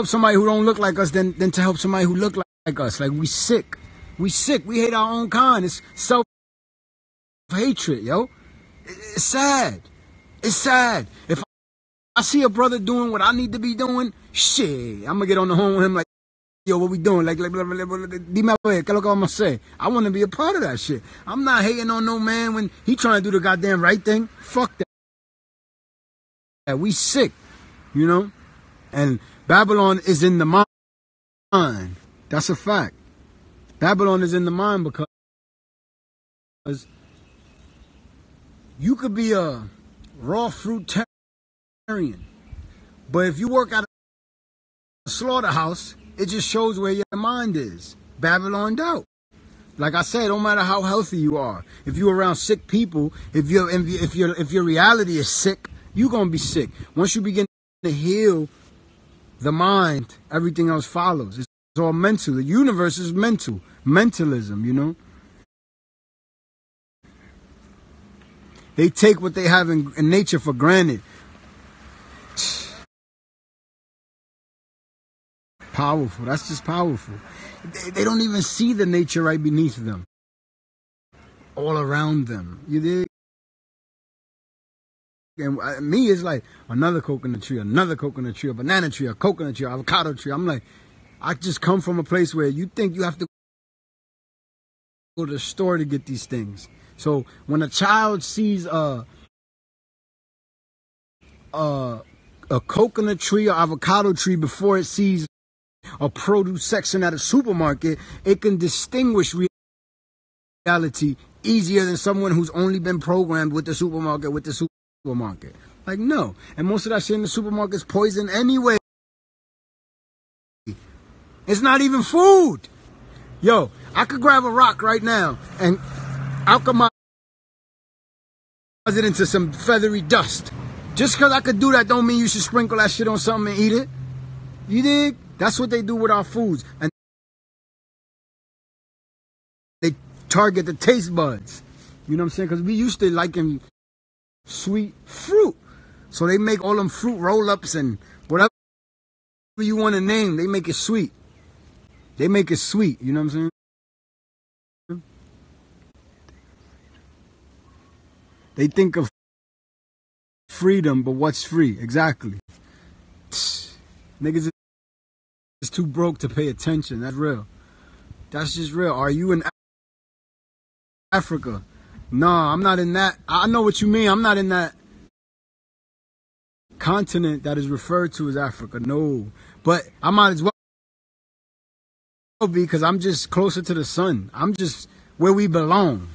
somebody who don't look like us than to help somebody who look like us. Like, we sick. We hate our own kind. It's self-hatred, yo. It's sad. It's sad. If I see a brother doing what I need to be doing, shit, I'm gonna get on the horn with him like, yo, what we doing? Like, dime a ver, ¿qué lo que vamos a hacer? I want to be a part of that shit. I'm not hating on no man when he trying to do the goddamn right thing. Fuck that. We sick, you know? And Babylon is in the mind. That's a fact. Babylon is in the mind because you could be a raw fruitarian, but if you work at a slaughterhouse, it just shows where your mind is. Babyloned out. Like I said, don't matter how healthy you are. If you're around sick people, if your reality is sick, you're gonna be sick. Once you begin to heal the mind, everything else follows. It's all mental. The universe is mental. Mentalism, you know. They take what they have in nature for granted. Powerful. That's just powerful. They don't even see the nature right beneath them. All around them. You dig? And me, it's like another coconut tree, a banana tree, a coconut tree, avocado tree. I'm like, I just come from a place where you think you have to go to the store to get these things. So when a child sees a coconut tree or avocado tree before it sees a produce section at a supermarket, it can distinguish reality easier than someone who's only been programmed with the supermarket. Like, no. And most of that shit in the supermarket is poison anyway. It's not even food. Yo, I could grab a rock right now and alchemize it into some feathery dust. Just because I could do that don't mean you should sprinkle that shit on something and eat it. You dig? That's what they do with our foods. And they target the taste buds. You know what I'm saying? Because we used to liking sweet fruit. So they make all them fruit roll-ups and whatever you want to name, they make it sweet. They make it sweet. You know what I'm saying? They think of freedom, but what's free? Exactly. Niggas is too broke to pay attention. That's real. That's just real. Are you in Africa? No, I'm not in that. I know what you mean. I'm not in that continent that is referred to as Africa. No. But I might as well be because I'm just closer to the sun. I'm just where we belong.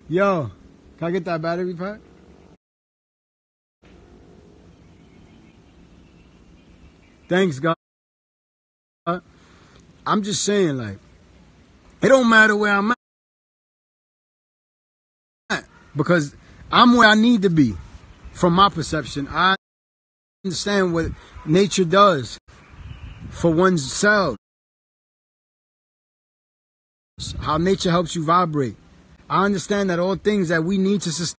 Yo, can I get that battery pack? Thanks, God. I'm just saying, like, it don't matter where I'm at because I'm where I need to be from my perception. I understand what nature does for one's self, how nature helps you vibrate. I understand that all things that we need to sustain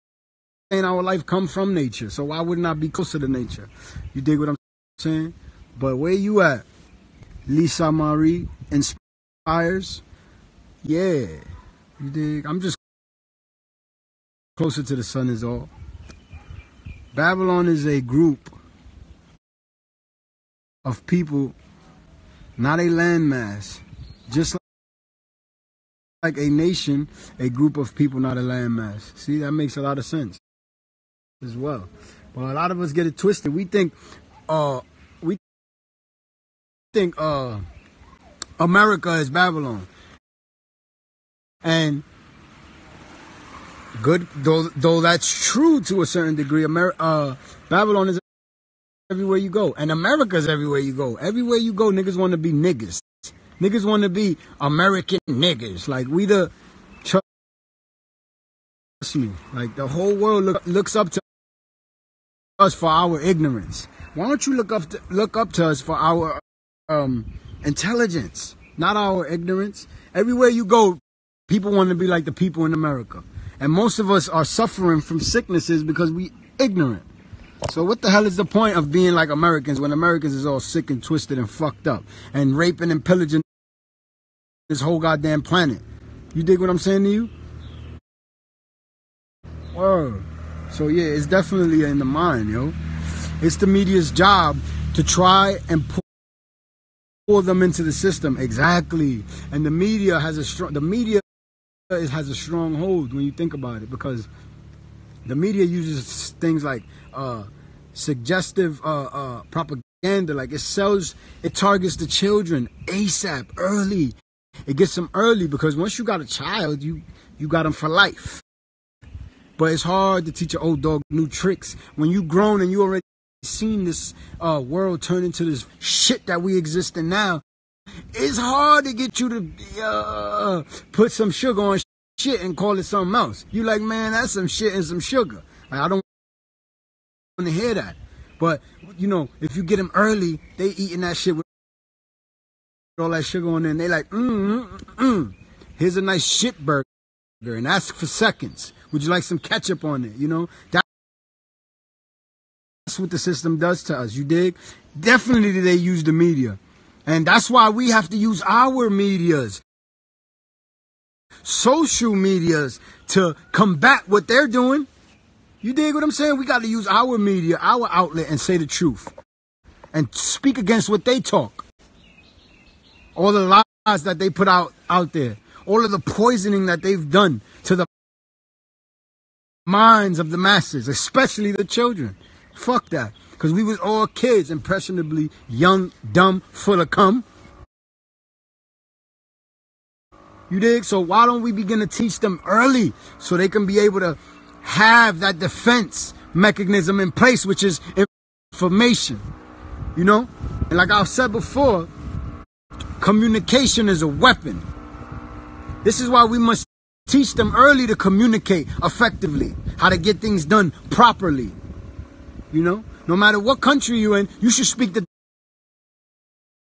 our life come from nature. So why wouldn't I be closer to nature? You dig what I'm saying? But where you at? Lisa Marie inspires? Yeah. You dig? I'm just closer to the sun is all. Babylon is a group of people, not a landmass. Just like a nation, a group of people, not a landmass. See, that makes a lot of sense as well. But a lot of us get it twisted. We think America is Babylon. And good, though that's true to a certain degree, Babylon is everywhere you go. And America's everywhere you go. Everywhere you go, niggas want to be niggas. Niggas want to be American niggas. Like, trust me, like, the whole world looks up to us for our ignorance? Why don't you look up to us for our intelligence, not our ignorance? Everywhere you go, people want to be like the people in America. And most of us are suffering from sicknesses because we ignorant. So what the hell is the point of being like Americans when Americans is all sick and twisted and fucked up and raping and pillaging this whole goddamn planet? You dig what I'm saying to you? Word. So yeah, it's definitely in the mind, yo. It's the media's job to try and pull them into the system. Exactly. And the media has a strong hold when you think about it, because the media uses things like suggestive propaganda. Like it targets the children ASAP, early. It gets them early, because once you got a child, you got them for life. But it's hard to teach an old dog new tricks when you grown and you already seen this world turn into this shit that we exist in now. It's hard to get you to put some sugar on shit and call it something else. You like, man, that's some shit and some sugar. Like, I don't want to hear that. But, you know, if you get them early, they eating that shit with all that sugar on there, and they like, here's a nice shit burger, and that's for seconds. Would you like some ketchup on it? You know, that's what the system does to us. You dig? Definitely they use the media. And that's why we have to use our medias, social medias, to combat what they're doing. You dig what I'm saying? We got to use our media, our outlet, and say the truth. And speak against what they talk. All the lies that they put out there. All of the poisoning that they've done to the minds of the masses, especially the children. Fuck that. Because we was all kids, impressionably young, dumb, full of cum. You dig? So why don't we begin to teach them early so they can be able to have that defense mechanism in place, which is information. You know? And like I've said before, communication is a weapon. This is why we must teach them early to communicate effectively, how to get things done properly. You know, no matter what country you're in, you should speak the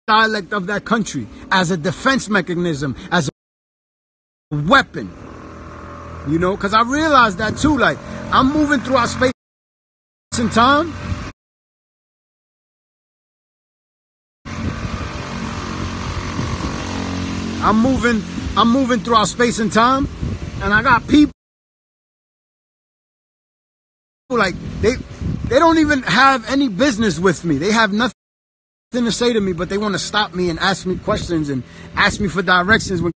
dialect of that country as a defense mechanism, as a weapon. You know, because I realized that too. Like, I'm moving through our space and time. I'm moving through our space and time, and I got people like they don't even have any business with me. They have nothing to say to me, but they want to stop me and ask me questions and ask me for directions when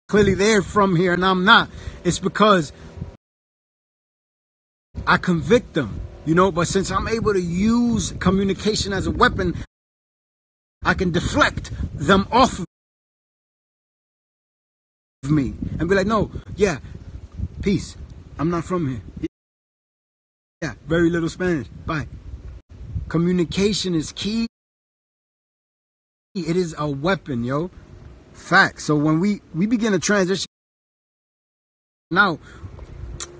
clearly they're from here and I'm not. It's because I convict them, you know. But since I'm able to use communication as a weapon, I can deflect them off of me and be like, no, yeah, peace, I'm not from here. Yeah, very little Spanish, bye. Communication is key. It is a weapon, yo. Facts. So when we begin to transition, now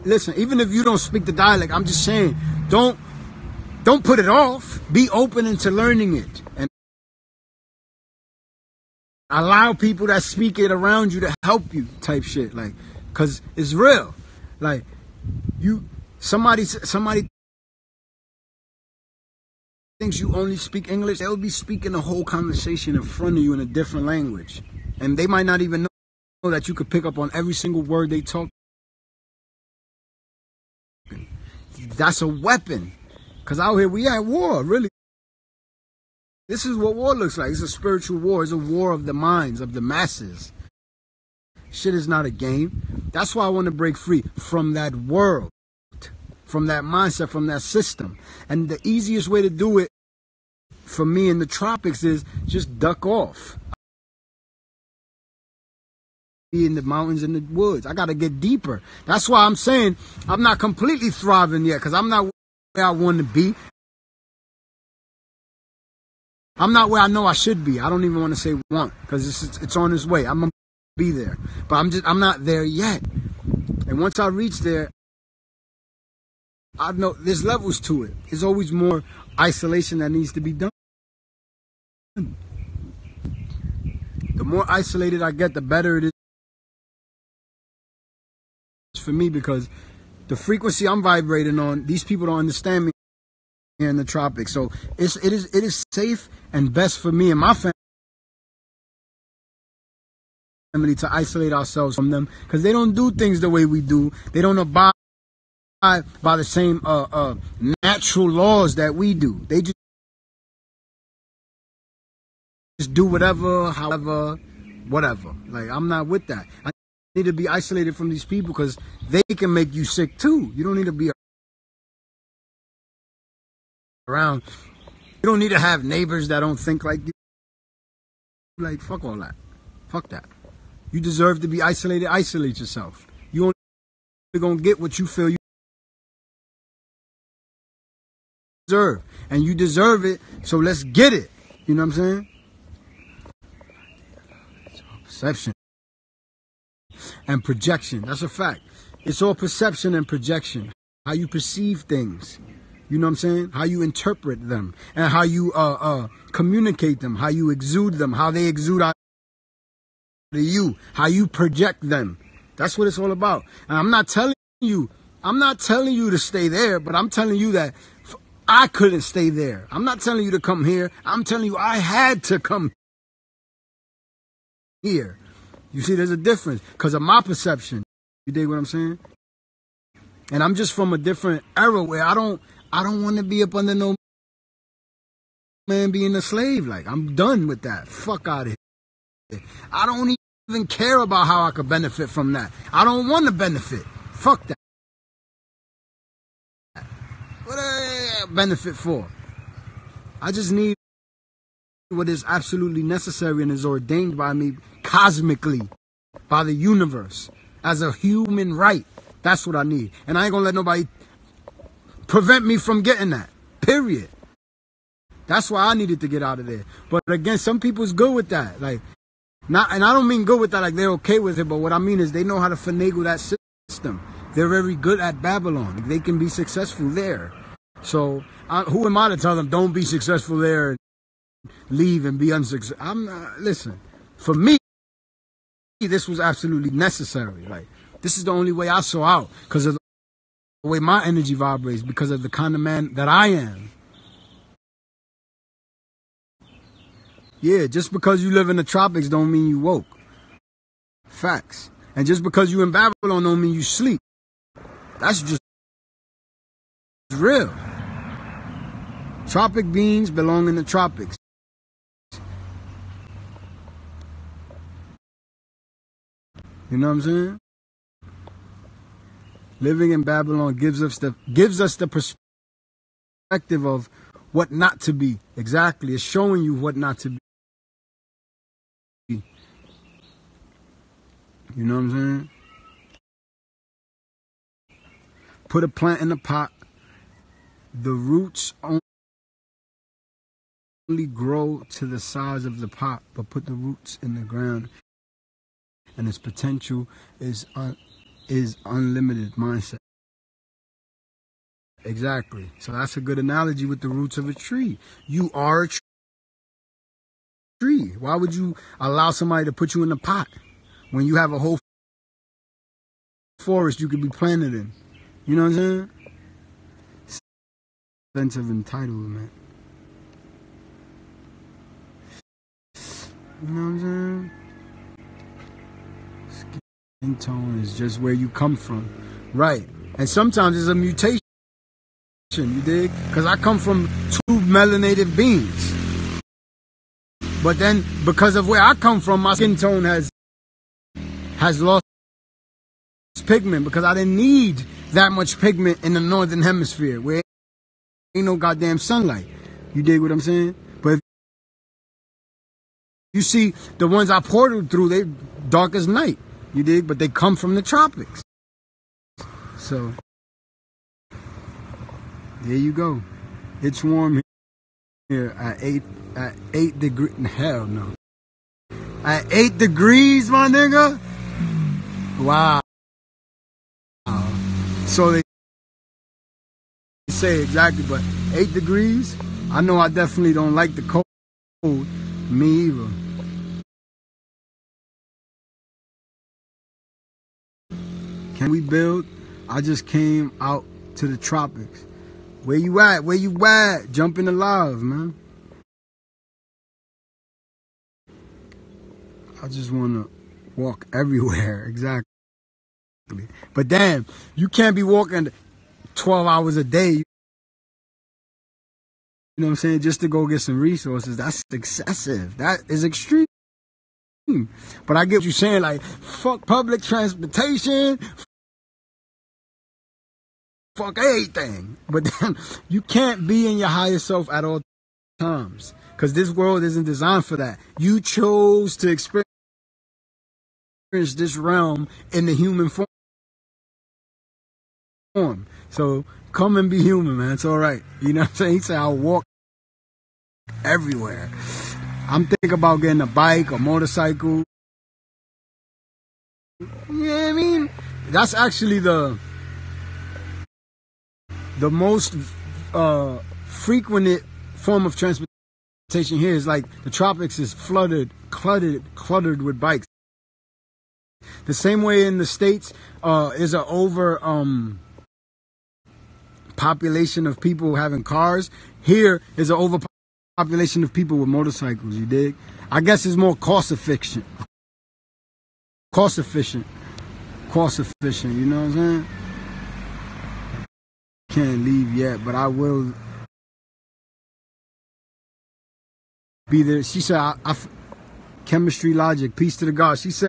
listen, even if you don't speak the dialect, I'm just saying, don't put it off. Be open into learning it, and allow people that speak it around you to help you, type shit. Like, cause it's real. Like, somebody thinks you only speak English. They'll be speaking the whole conversation in front of you in a different language, and they might not even know that you could pick up on every single word they talk. That's a weapon. Cause out here we at war, really. This is what war looks like. It's a spiritual war. It's a war of the minds, of the masses. Shit is not a game. That's why I want to break free from that world, from that mindset, from that system. And the easiest way to do it for me in the tropics is just duck off. Be in the mountains and the woods. I got to get deeper. That's why I'm saying I'm not completely thriving yet, because I'm not where I want to be. I'm not where I know I should be. I don't even want to say want, because it's on its way. I'm going to be there. But I'm not there yet. And once I reach there, I know there's levels to it. There's always more isolation that needs to be done. The more isolated I get, the better it is for me, because the frequency I'm vibrating on, these people don't understand me here in the tropics. So it is safe and best for me and my family to isolate ourselves from them, because they don't do things the way we do. They don't abide by the same natural laws that we do. They just do whatever, however, whatever. Like, I'm not with that. I need to be isolated from these people because they can make you sick too. You don't need to be around. You don't need to have neighbors that don't think like you. Like, fuck all that. Fuck that. You deserve to be isolated. Isolate yourself. You only gonna get what you feel you deserve, and you deserve it. So let's get it. You know what I'm saying? Perception and projection. That's a fact. It's all perception and projection. How you perceive things. You know what I'm saying? How you interpret them, and how you communicate them, how you exude them, how they exude out of you, how you project them. That's what it's all about. And I'm not telling you to stay there, but I'm telling you that I couldn't stay there. I'm not telling you to come here. I'm telling you I had to come here. You see, there's a difference because of my perception. You dig what I'm saying? And I'm just from a different era where I don't want to be up under no man being a slave. Like, I'm done with that. Fuck out of here. I don't even care about how I could benefit from that. I don't want to benefit. Fuck that. What do I benefit for? I just need what is absolutely necessary and is ordained by me cosmically, by the universe, as a human right. That's what I need. And I ain't gonna let nobody prevent me from getting that. Period. That's why I needed to get out of there. But again, some people's good with that. Like, not, and I don't mean good with that like they're okay with it, but what I mean is they know how to finagle that system. They're very good at Babylon. They can be successful there. So who am I to tell them don't be successful there and leave and be unsuccessful? I'm not. Listen, for me, this was absolutely necessary. Like, this is the only way I saw out, because of the way my energy vibrates, because of the kind of man that I am. Yeah, just because you live in the tropics don't mean you woke. Facts. And just because you in Babylon don't mean you sleep. That's just real. Tropic beings belong in the tropics. You know what I'm saying? Living in Babylon gives us the perspective of what not to be. Exactly. It's showing you what not to be. You know what I'm saying? Put a plant in a pot. The roots only grow to the size of the pot, but put the roots in the ground, and its potential is unlimited mindset. Exactly. So that's a good analogy with the roots of a tree. You are a tree. Why would you allow somebody to put you in a pot when you have a whole forest you could be planted in? You know what I'm saying? Sense of entitlement. You know what I'm saying? Skin tone is just where you come from. Right. And sometimes it's a mutation. You dig? Because I come from two melanated beings. But then, because of where I come from, my skin tone has lost pigment, because I didn't need that much pigment in the northern hemisphere where ain't no goddamn sunlight. You dig what I'm saying? But if you see the ones I portaled through, they dark as night. You dig? But they come from the tropics. So there you go. It's warm here at 8 degrees. Hell no. At 8 degrees, my nigga. Wow. So they say exactly, but 8 degrees, I know I definitely don't like the cold. Me either. Can we build? I just came out to the tropics. Where you at? Where you at? Jump in the live, man. I just want to walk everywhere. Exactly. But damn, you can't be walking 12 hours a day. You know what I'm saying? Just to go get some resources. That's excessive. That is extreme. But I get what you're saying. Like, fuck public transportation. Fuck everything. But then you can't be in your higher self at all times. Because this world isn't designed for that. You chose to experience this realm in the human form. So come and be human, man. It's all right. You know what I'm saying? He said, I'll walk everywhere. I'm thinking about getting a bike, a motorcycle. You know what I mean? That's actually the most frequented form of transportation here. Is like the tropics is cluttered with bikes. The same way in the States is a over population of people having cars. Here is an overpopulation of people with motorcycles. You dig? I guess it's more cost efficient. Cost efficient. You know what I'm saying? Can't leave yet, but I will be there. She said, chemistry logic, peace to the God. She said,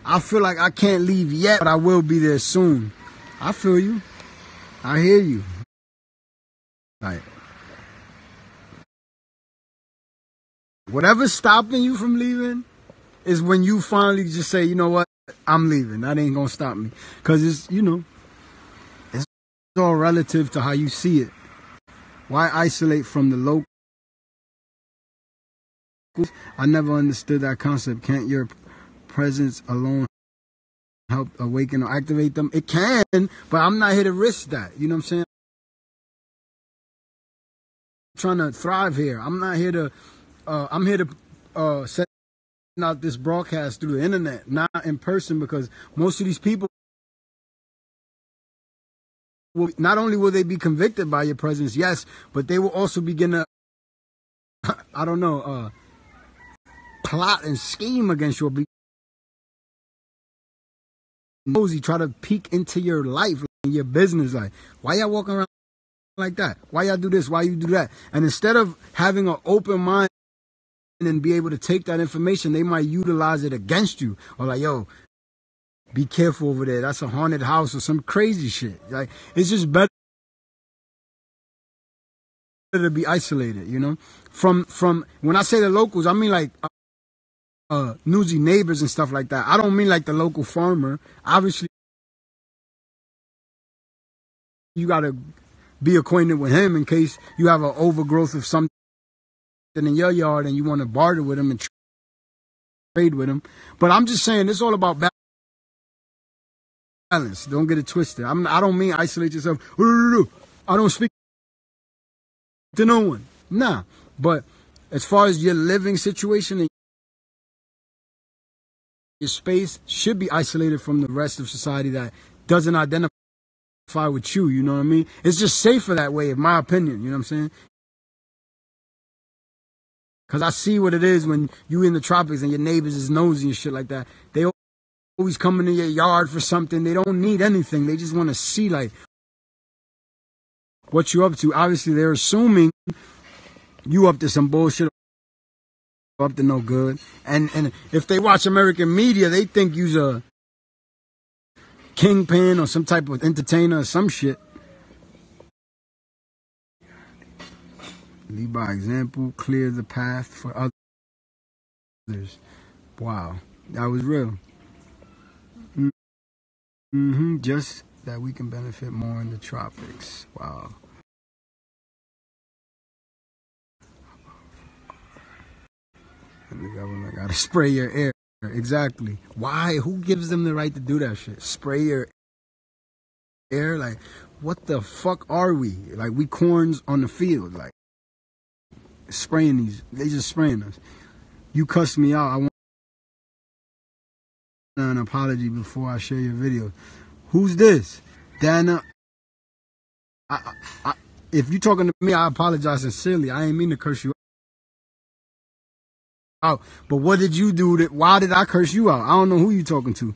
I feel like I can't leave yet, but I will be there soon. I feel you. I hear you. Like, whatever's stopping you from leaving is when you finally just say, you know what, I'm leaving. That ain't gonna stop me. Because it's, you know, it's all relative to how you see it. Why isolate from the locals? I never understood that concept. Can't your presence alone help awaken or activate them? It can, but I'm not here to risk that. You know what I'm saying? I'm trying to thrive here. I'm not here to, I'm here to set out this broadcast through the internet, not in person, because most of these people, not only will they be convicted by your presence, yes, but they will also begin to, I don't know, plot and scheme against you. Nosy, try to peek into your life, your business life. Why y'all walking around like that? Why y'all do this? Why you do that? And instead of having an open mind and be able to take that information, they might utilize it against you. Or like, yo, be careful over there. That's a haunted house or some crazy shit. Like, it's just better to be isolated, you know? From when I say the locals, I mean like newsy neighbors and stuff like that. I don't mean like the local farmer. Obviously, you got to be acquainted with him in case you have an overgrowth of something in your yard and you want to barter with him and trade with him. But I'm just saying, it's all about balance. Don't get it twisted. I don't mean isolate yourself. I don't speak to no one. Nah. But as far as your living situation and your space should be isolated from the rest of society that doesn't identify with you, you know what I mean? It's just safer that way, in my opinion, you know what I'm saying? Because I see what it is when you in the tropics and your neighbors is nosy and shit like that. They always come into your yard for something. They don't need anything. They just want to see, like, what you up to. Obviously, they're assuming you up to some bullshit, up to no good. And if they watch American media, they think you's a kingpin or some type of entertainer or some shit. Lead by example, clear the path for others. Wow, that was real. Just that we can benefit more in the tropics. Wow. And the government got to spray your air. Exactly. Why? Who gives them the right to do that shit? Spray your air. Like, what the fuck are we? Like, we corns on the field. Like, spraying these. They just spraying us. You cussed me out. I want an apology before I share your video. Who's this? Dana. If you talking to me, I apologize sincerely. I ain't mean to curse you out. But what did you do? Why did I curse you out? I don't know who you talking to.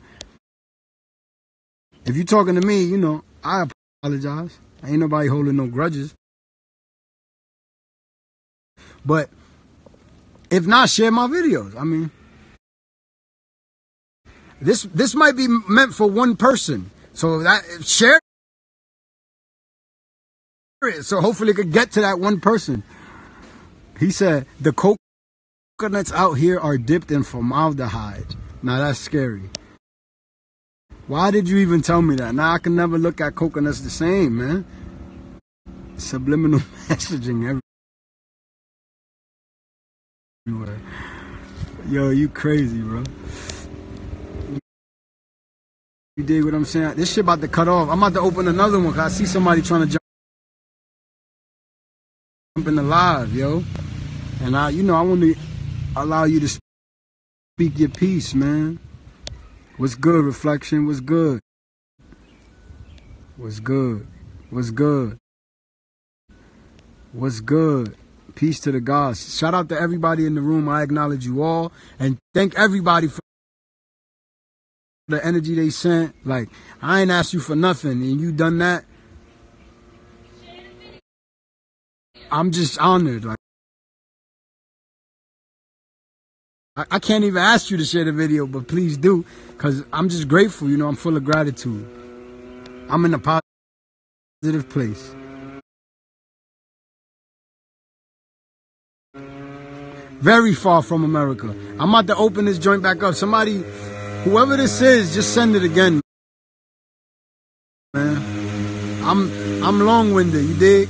If you talking to me, you know, I apologize. Ain't nobody holding no grudges. But if not, share my videos. I mean, this might be meant for one person. So that share it. So hopefully it could get to that one person. He said the coconuts out here are dipped in formaldehyde. Now that's scary. Why did you even tell me that? Now I can never look at coconuts the same, man. Subliminal messaging everywhere. Yo, you crazy, bro. You dig what I'm saying? This shit about to cut off. I'm about to open another one because I see somebody trying to jump in the live, yo. And I want to allow you to speak your piece, man. What's good, Reflection? What's good? What's good? What's good? What's good? Peace to the gods. Shout out to everybody in the room. I acknowledge you all. And thank everybody for the energy they sent. Like, I ain't asked you for nothing, and you done that. I'm just honored. Like, I can't even ask you to share the video, but please do, because I'm just grateful. You know, I'm full of gratitude. I'm in a positive place. Very far from America. I'm about to open this joint back up. Somebody, whoever this is, just send it again, man. I'm long-winded, you dig?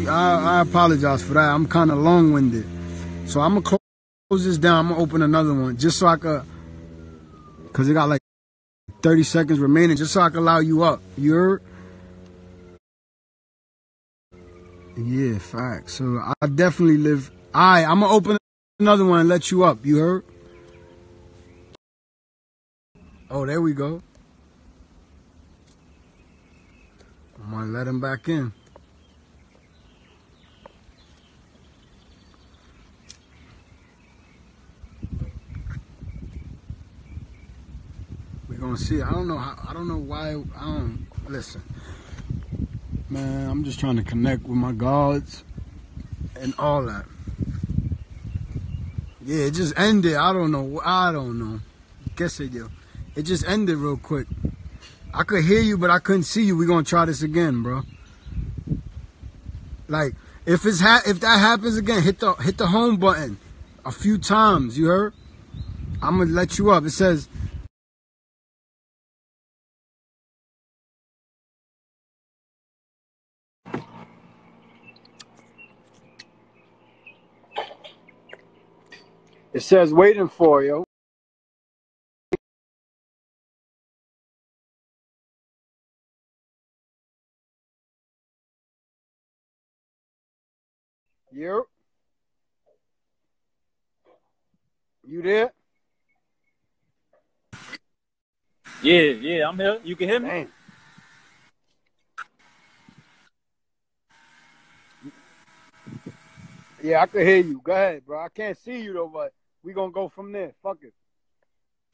I apologize for that. I'm kind of long-winded. So I'm going to close this down. I'm going to open another one just so I could, because it got like 30 seconds remaining, just so I can allow you up. You heard? Yeah, facts. So I definitely live. All right, I'm going to open another one and let you up. You heard? Oh, there we go. I'm going to let him back in. We're going to see. I don't know why. Listen. Man, I'm just trying to connect with my gods and all that. Yeah, it just ended. I don't know. Guess it, yo. It just ended real quick. I could hear you, but I couldn't see you. We're gonna try this again, bro. Like, if that happens again, hit the home button a few times. You heard? I'm gonna let you up. It says. It says waiting for you. You there? Yeah, I'm here. You can hear me? Damn. Yeah, I can hear you. Go ahead, bro. I can't see you though, but we gonna go from there. Fuck it.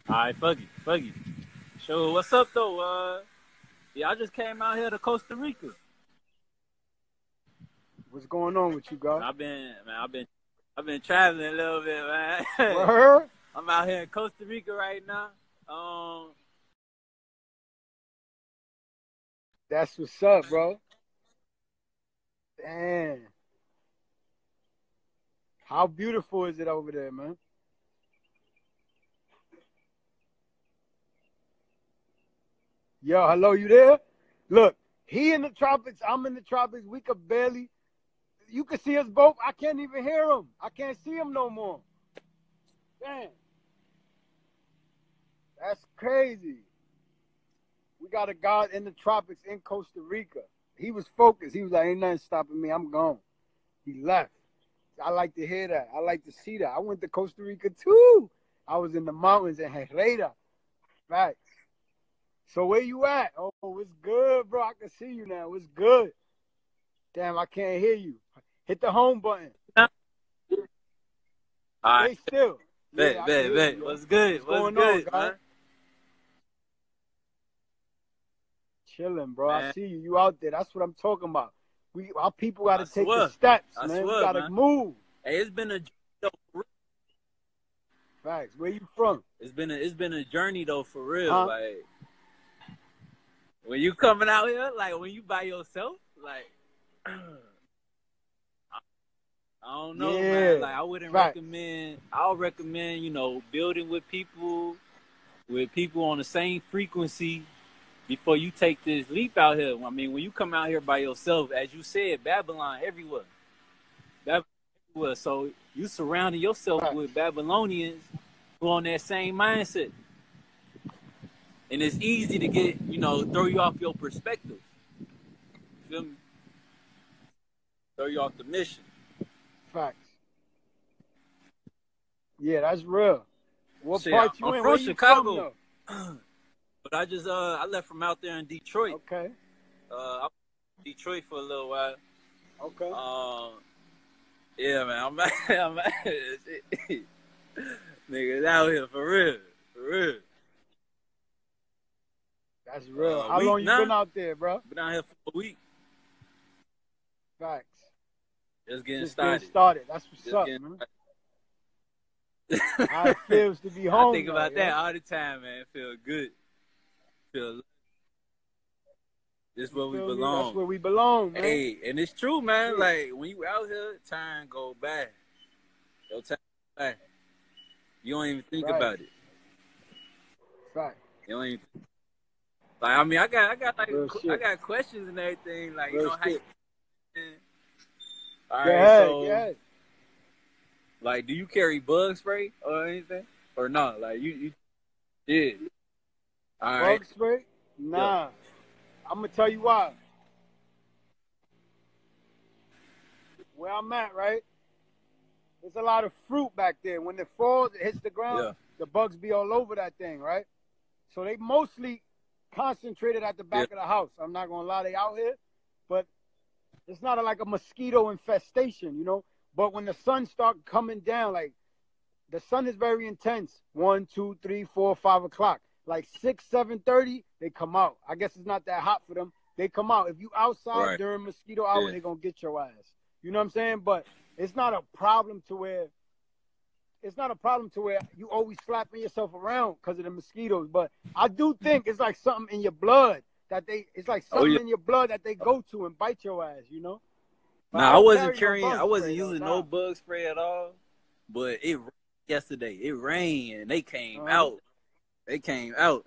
All right, fuck it. Sure, what's up though? Yeah, I just came out here to Costa Rica. What's going on with you, guys? I've been traveling a little bit, man. Word? I'm out here in Costa Rica right now. That's what's up, bro. Damn. How beautiful is it over there, man? Yo, hello, you there? Look, he in the tropics, I'm in the tropics. We could barely, you can see us both. I can't even hear him. I can't see him no more. Damn. That's crazy. We got a God in the tropics in Costa Rica. He was focused. He was like, ain't nothing stopping me. I'm gone. He left. I like to hear that. I like to see that. I went to Costa Rica too. I was in the mountains in Herrera. Right. So where you at? Oh, it's good, bro. I can see you now. It's good. Damn, I can't hear you. Hit the home button. All right. Stay still. Bet. What's good? What's good, man? Chilling, bro. Man. I see you. You out there. That's what I'm talking about. Our people got to take the steps, man. We got to move. Hey, it's been a facts. Where you from? It's been a journey though, for real. Huh? Like when you coming out here, like when you by yourself, like I don't know, man. Like I wouldn't recommend. I'll recommend, you know, building with people on the same frequency before you take this leap out here. I mean, when you come out here by yourself, as you said, Babylon everywhere. So you surrounding yourself with Babylonians who on that same mindset. And it's easy to get, you know, throw you off your perspective. You feel me? Throw you off the mission. Facts. Yeah, that's real. What part you in? I'm Where from you Chicago. From, but I just I left from out there in Detroit. Okay. I was in Detroit for a little while. Okay. Yeah, man. I'm niggas out here for real. That's real. How long you been out there, bro? Been out here for a week. Facts. Just getting started. That's what's up, man. How it feels to be home. I think about that all the time, man. Feel good. This is where we belong. That's where we belong, man. Hey, and it's true, man. Yeah. Like when you out here, time go by. Your time go by. You don't even think about it. Right. You don't even. Like I mean, I got like I got questions and everything. Like you know how. All right, so like, do you carry bug spray or anything, or not? Like you did. All right. Bug spray? Nah. Yeah. I'm gonna tell you why. Where I'm at, right? There's a lot of fruit back there. When it falls, it hits the ground. The bugs be all over that thing, right? So they mostly concentrated at the back of the house. I'm not gonna lie, they out here, but it's not like a mosquito infestation, you know. But when the sun start coming down, like the sun is very intense. 1, 2, 3, 4, 5 o'clock. Like 6, 7:30, they come out. I guess it's not that hot for them. They come out. If you outside during mosquito hour, they're gonna get your ass. You know what I'm saying? But it's not a problem to where you always slapping yourself around because of the mosquitoes. But I do think it's like something in your blood that they in your blood that they go to and bite your ass, you know? But I wasn't using no bug spray at all. But yesterday it rained and they came out. They came out.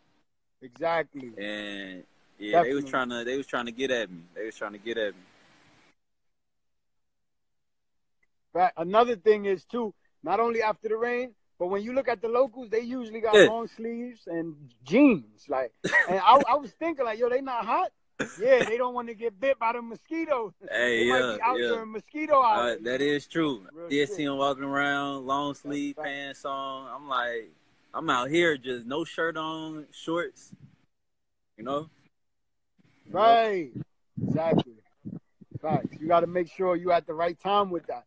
Exactly. And yeah, they was trying to get at me. Right. Another thing is too, not only after the rain, but when you look at the locals, they usually got long sleeves and jeans. Like, and I was thinking like, yo, they not hot. Yeah, they don't want to get bit by the mosquitoes. Hey, they might be out during mosquito hours. That is true. I see them walking around, long sleeve pants on. I'm like, I'm out here just no shirt on, shorts. You know? Right. Exactly. Facts. You got to make sure you at the right time with that.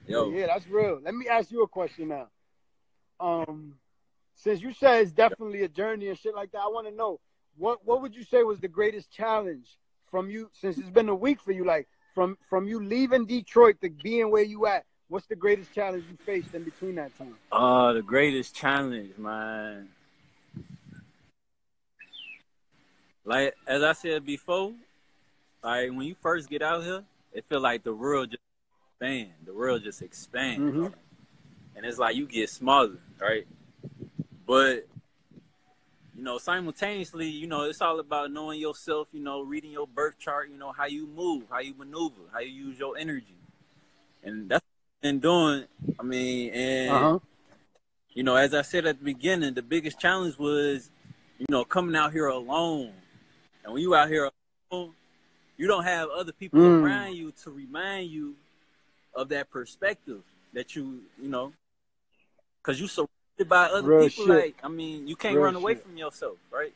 Yo. Yeah, that's real. Let me ask you a question now. Since you said it's definitely a journey and shit like that, I want to know what would you say was the greatest challenge from you, since it's been a week for you, like from you leaving Detroit to being where you at? What's the greatest challenge you faced in between that time? The greatest challenge, man. Like as I said before, like when you first get out here, it feel like the world just expands. Mm-hmm. And it's like you get smaller, right? But, you know, simultaneously, you know, it's all about knowing yourself, you know, reading your birth chart, you know, how you move, how you maneuver, how you use your energy. And that's what I've been doing. I mean, and, you know, as I said at the beginning, the biggest challenge was, you know, coming out here alone And when you out here alone, you don't have other people around you to remind you of that perspective that you know, because you surrounded by other Real people. shit. Like, I mean, you can't Real run away shit. from yourself, right?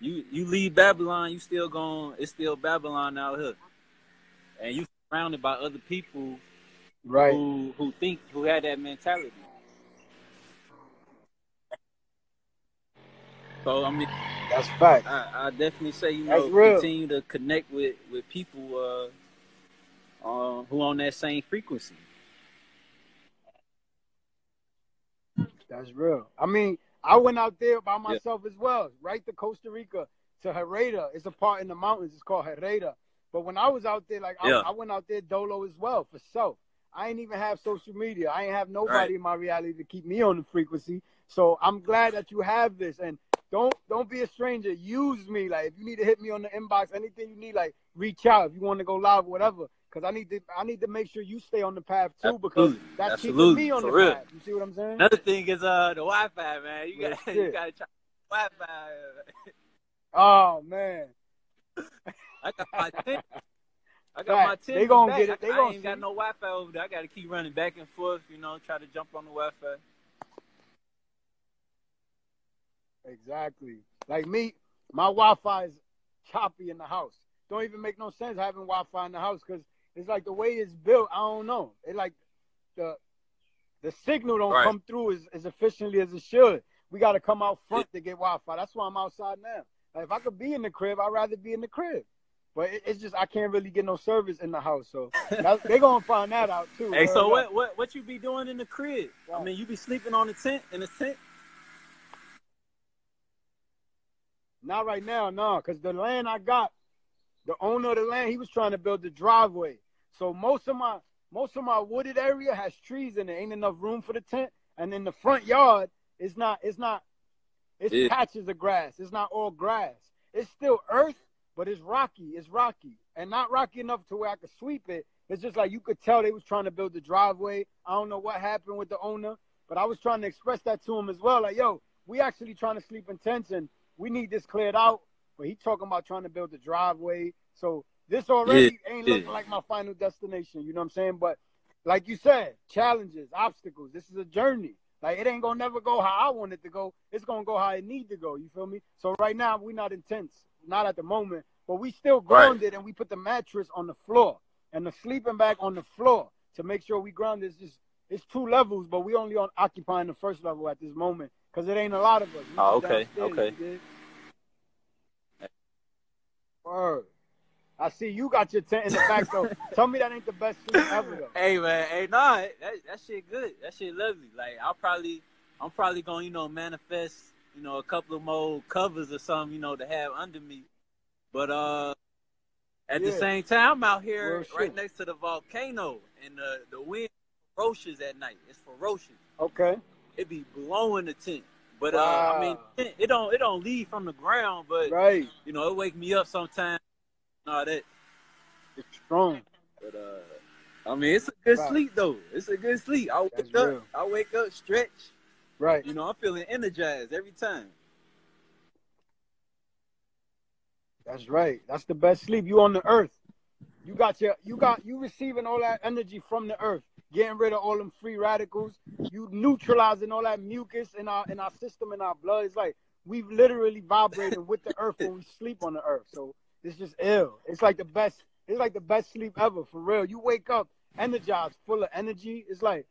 You leave Babylon, you still going. It's still Babylon out here, and you surrounded by other people, right? Who had that mentality. So I mean, That's fact. I definitely say, you That's know, real. continue to connect with people who on that same frequency. That's real. I mean, I went out there by myself as well, right to Costa Rica, to Herrera. It's a part in the mountains. It's called Herrera. But when I was out there, like I went out there dolo as well for self. I ain't even have social media. I ain't have nobody in my reality to keep me on the frequency. So I'm glad that you have this. And don't be a stranger. Use me. Like, if you need to hit me on the inbox, anything you need, like, reach out if you want to go live or whatever. Because I need to make sure you stay on the path too, because that's keeping me on the path. You see what I'm saying? Another thing is the Wi-Fi, man. You got to try Wi-Fi. Oh man, I got my tent. I got my tent. They gonna get it. I ain't got no Wi-Fi over there. I got to keep running back and forth. You know, try to jump on the Wi-Fi. Exactly. Like me, my Wi-Fi is choppy in the house. Don't even make no sense having Wi-Fi in the house, because it's like the way it's built. I don't know. It like the signal don't come through as efficiently as it should. We got to come out front to get Wi-Fi. That's why I'm outside now. Like, if I could be in the crib, I'd rather be in the crib. But it's just I can't really get no service in the house. So they're gonna find that out too. Hey, so what you be doing in the crib? Right. I mean, you be sleeping on the tent in the tent? Not right now, no, because the land I got, the owner of the land, he was trying to build the driveway. So most of my wooded area has trees in it. Ain't enough room for the tent. And in the front yard, it's patches of grass. It's not all grass. It's still earth, but it's rocky. It's rocky. And not rocky enough to where I could sweep it. It's just like you could tell they was trying to build the driveway. I don't know what happened with the owner, but I was trying to express that to him as well. Like, yo, we actually trying to sleep in tents and we need this cleared out. But he talking about trying to build the driveway. So this already ain't looking like my final destination. You know what I'm saying? But like you said, challenges, obstacles. This is a journey. Like, it ain't gonna never go how I want it to go. It's gonna go how it need to go. You feel me? So right now we not in tents, not at the moment, but we still grounded and we put the mattress on the floor and the sleeping bag on the floor to make sure we grounded. It's 2 levels, but we only on occupying the first level at this moment because it ain't a lot of us. Okay. Word. I see you got your tent in the back, though. Tell me that ain't the best sleep ever, though. Hey, man. Hey, nah, that shit good. That shit lovely. Like, I'm probably going to, you know, manifest, you know, a couple of more covers or something, you know, to have under me. But at the same time, I'm out here right next to the volcano, and the wind is ferocious at night. It's ferocious. Okay. It be blowing the tent. But I mean, it don't leave from the ground, but you know, it wake me up sometimes. All that. It's strong. But I mean, it's a good sleep though. It's a good sleep. I wake up, stretch. Right. You know, I'm feeling energized every time. That's right. That's the best sleep. You on the earth. You receiving all that energy from the earth, getting rid of all them free radicals. You neutralizing all that mucus in our system, in our blood. It's like we've literally vibrated with the earth when we sleep on the earth. So it's just ill. It's like the best. It's like the best sleep ever, for real. You wake up energized, full of energy. It's like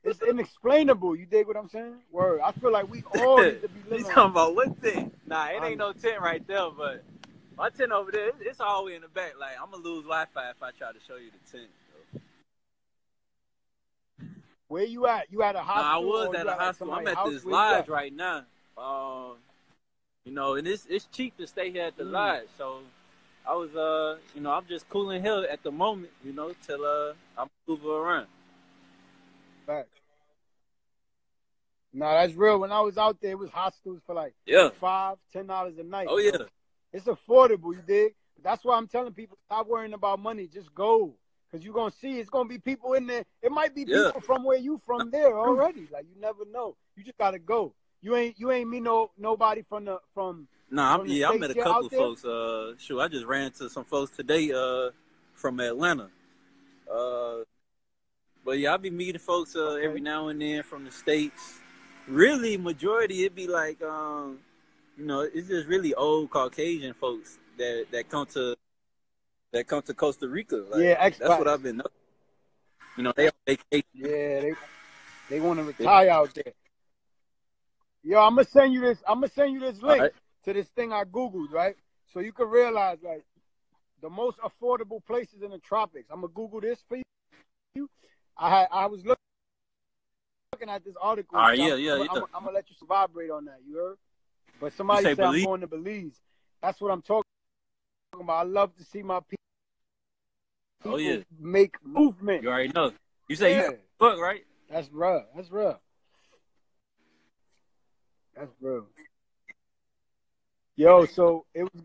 it's inexplainable. You dig what I'm saying? Word. I feel like we all need to be living. You talking about what tent? Nah, it ain't no tent right there, but my tent over there, it's all the way in the back. Like, I'm gonna lose Wi-Fi if I try to show you the tent. So. Where you at? You at a hospital? Nah, I was at a hospital. I'm at this lodge right now. You know, and it's cheap to stay here at the lodge. So I was, you know, I'm just cooling here at the moment, you know, till I'm moving around. Facts. No, that's real. When I was out there, it was hostels for like $5-10 a night. Oh yeah. So it's affordable, you dig? That's why I'm telling people, stop worrying about money. Just go. Because you're going to see, it's going to be people in there. It might be people from where you from there already. Like, you never know. You just got to go. You ain't meet nobody from Nah, from the I met states a here couple out of there? folks. Shoot, I just ran into some folks today. From Atlanta. But yeah, I be meeting folks every Okay. now and then from the states. Really, majority it be like it's just really old Caucasian folks that come to Costa Rica. Like Yeah, that's what expats. I've been noticing. They on vacation. Yeah, they want to Yeah. retire out there. Yo, I'm gonna send you this. I'm gonna send you this All link right. to this thing I googled, right? So you can realize like the most affordable places in the tropics. I'm gonna Google this for you. I was looking at this article. All right. I'm, Yeah. I'm, Yeah. I'm, Yeah. I'm gonna let you vibrate on that. You heard? But You somebody say said I'm believe? going to Belize. That's what I'm talking about. I love to see my Oh people yeah. make movement. You already know. You say you Yeah, from Buck, right? that's real. That's real. That's real. Yo, so it was.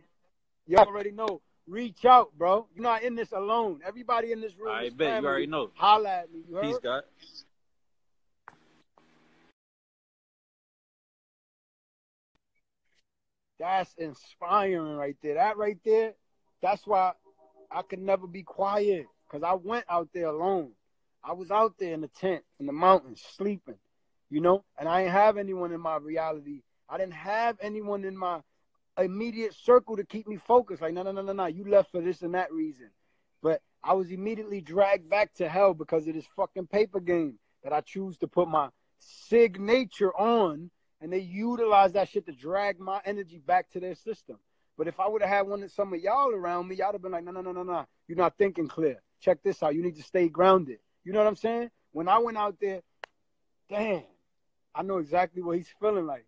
You already know. Reach out, bro. You're not in this alone. Everybody in this room I is bet you already family. know. Holla at me. You Peace, heard? God. That's inspiring right there. That right there, that's why I could never be quiet. Because I went out there alone. I was out there in the tent, in the mountains, sleeping, and I didn't have anyone in my reality. I didn't have anyone in my immediate circle to keep me focused. Like, no. You left for this and that reason. But I was immediately dragged back to hell because of this fucking paper game that I choose to put my signature on, and they utilize that shit to drag my energy back to their system. But if I would have had some of y'all around me, y'all would have been like, no. You're not thinking clear. Check this out. You need to stay grounded. You know what I'm saying? When I went out there, damn, I know exactly what he's feeling like.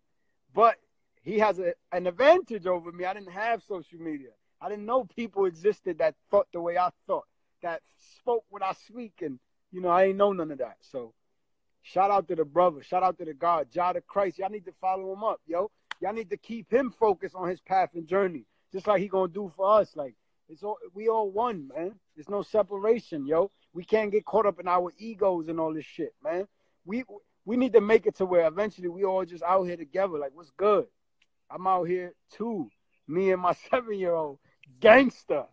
But he has an advantage over me. I didn't have social media. I didn't know people existed that thought the way I thought, that spoke what I speak, and I ain't know none of that. So shout out to the brother, shout out to the God, Jah the Christ. Y'all need to follow him up, yo. Y'all need to keep him focused on his path and journey, just like he gonna do for us. Like we all one, man. There's no separation, yo. We can't get caught up in our egos and all this shit, man. We need to make it to where eventually we all just out here together. Like, what's good? I'm out here too. Me and my 7-year-old gangster.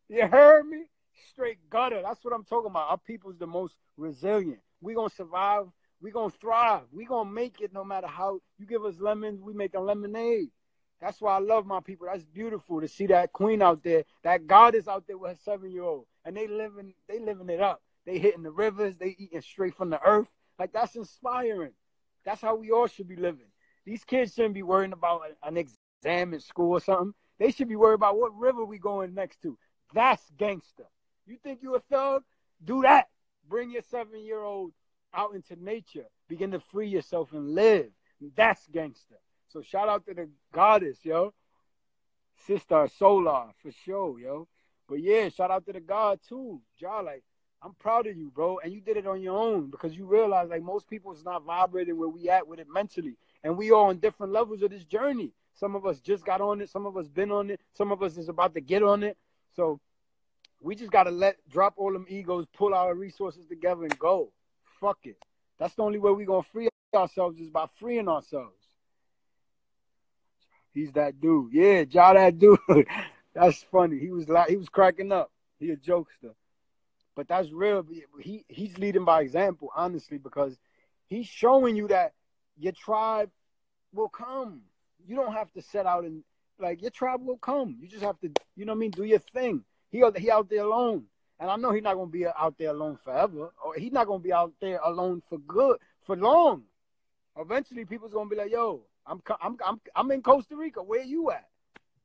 You heard me? Straight gutter. That's what I'm talking about. Our people's the most resilient. We gonna survive. We gonna thrive. We gonna make it no matter how. You give us lemons, we make a lemonade. That's why I love my people. That's beautiful to see that queen out there, that goddess out there with her 7-year-old, and they living it up. They hitting the rivers. They eating straight from the earth. Like, that's inspiring. That's how we all should be living. These kids shouldn't be worrying about an exam in school or something. They should be worried about what river we going next to. That's gangster. You think you a thug? Do that. Bring your 7-year-old out into nature. Begin to free yourself and live. That's gangster. So shout out to the goddess, yo. Sister Solar, for sure, yo. But yeah, shout out to the God, too. Jah, like, I'm proud of you, bro. And you did it on your own because you realize, like, most people is not vibrating where we at with it mentally. And we all on different levels of this journey. Some of us just got on it. Some of us been on it. Some of us is about to get on it. So we just got to drop all them egos, pull our resources together and go. Fuck it. That's the only way we going to free ourselves is by freeing ourselves. He's that dude. Yeah, Jah that dude. That's funny. He was cracking up. He a jokester. But that's real. He's leading by example, honestly, because he's showing you that your tribe will come. You don't have to set out and, like, your tribe will come. You just have to, do your thing. He out there alone. And I know he's not going to be out there alone forever. Or he's not going to be out there alone for long. Eventually, people's going to be like, yo, I'm in Costa Rica. Where you at?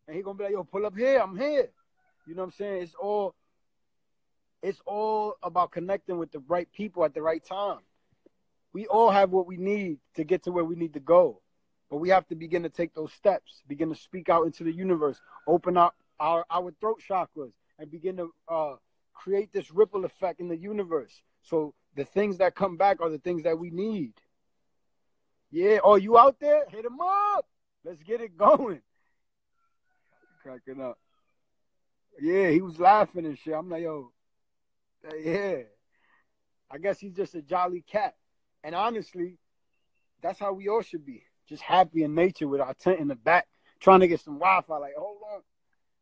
And he's going to be like, yo, pull up here. I'm here. You know what I'm saying? It's all about connecting with the right people at the right time. We all have what we need to get to where we need to go. But we have to begin to take those steps, begin to speak out into the universe, open up our throat chakras, and begin to create this ripple effect in the universe. So the things that come back are the things that we need. Yeah, oh, you out there? Hit them up. Let's get it going. Cracking up. Yeah, he was laughing and shit. I'm like, yo, yeah. I guess he's just a jolly cat. And honestly, that's how we all should be. Just happy in nature with our tent in the back, trying to get some Wi-Fi. Like, hold on.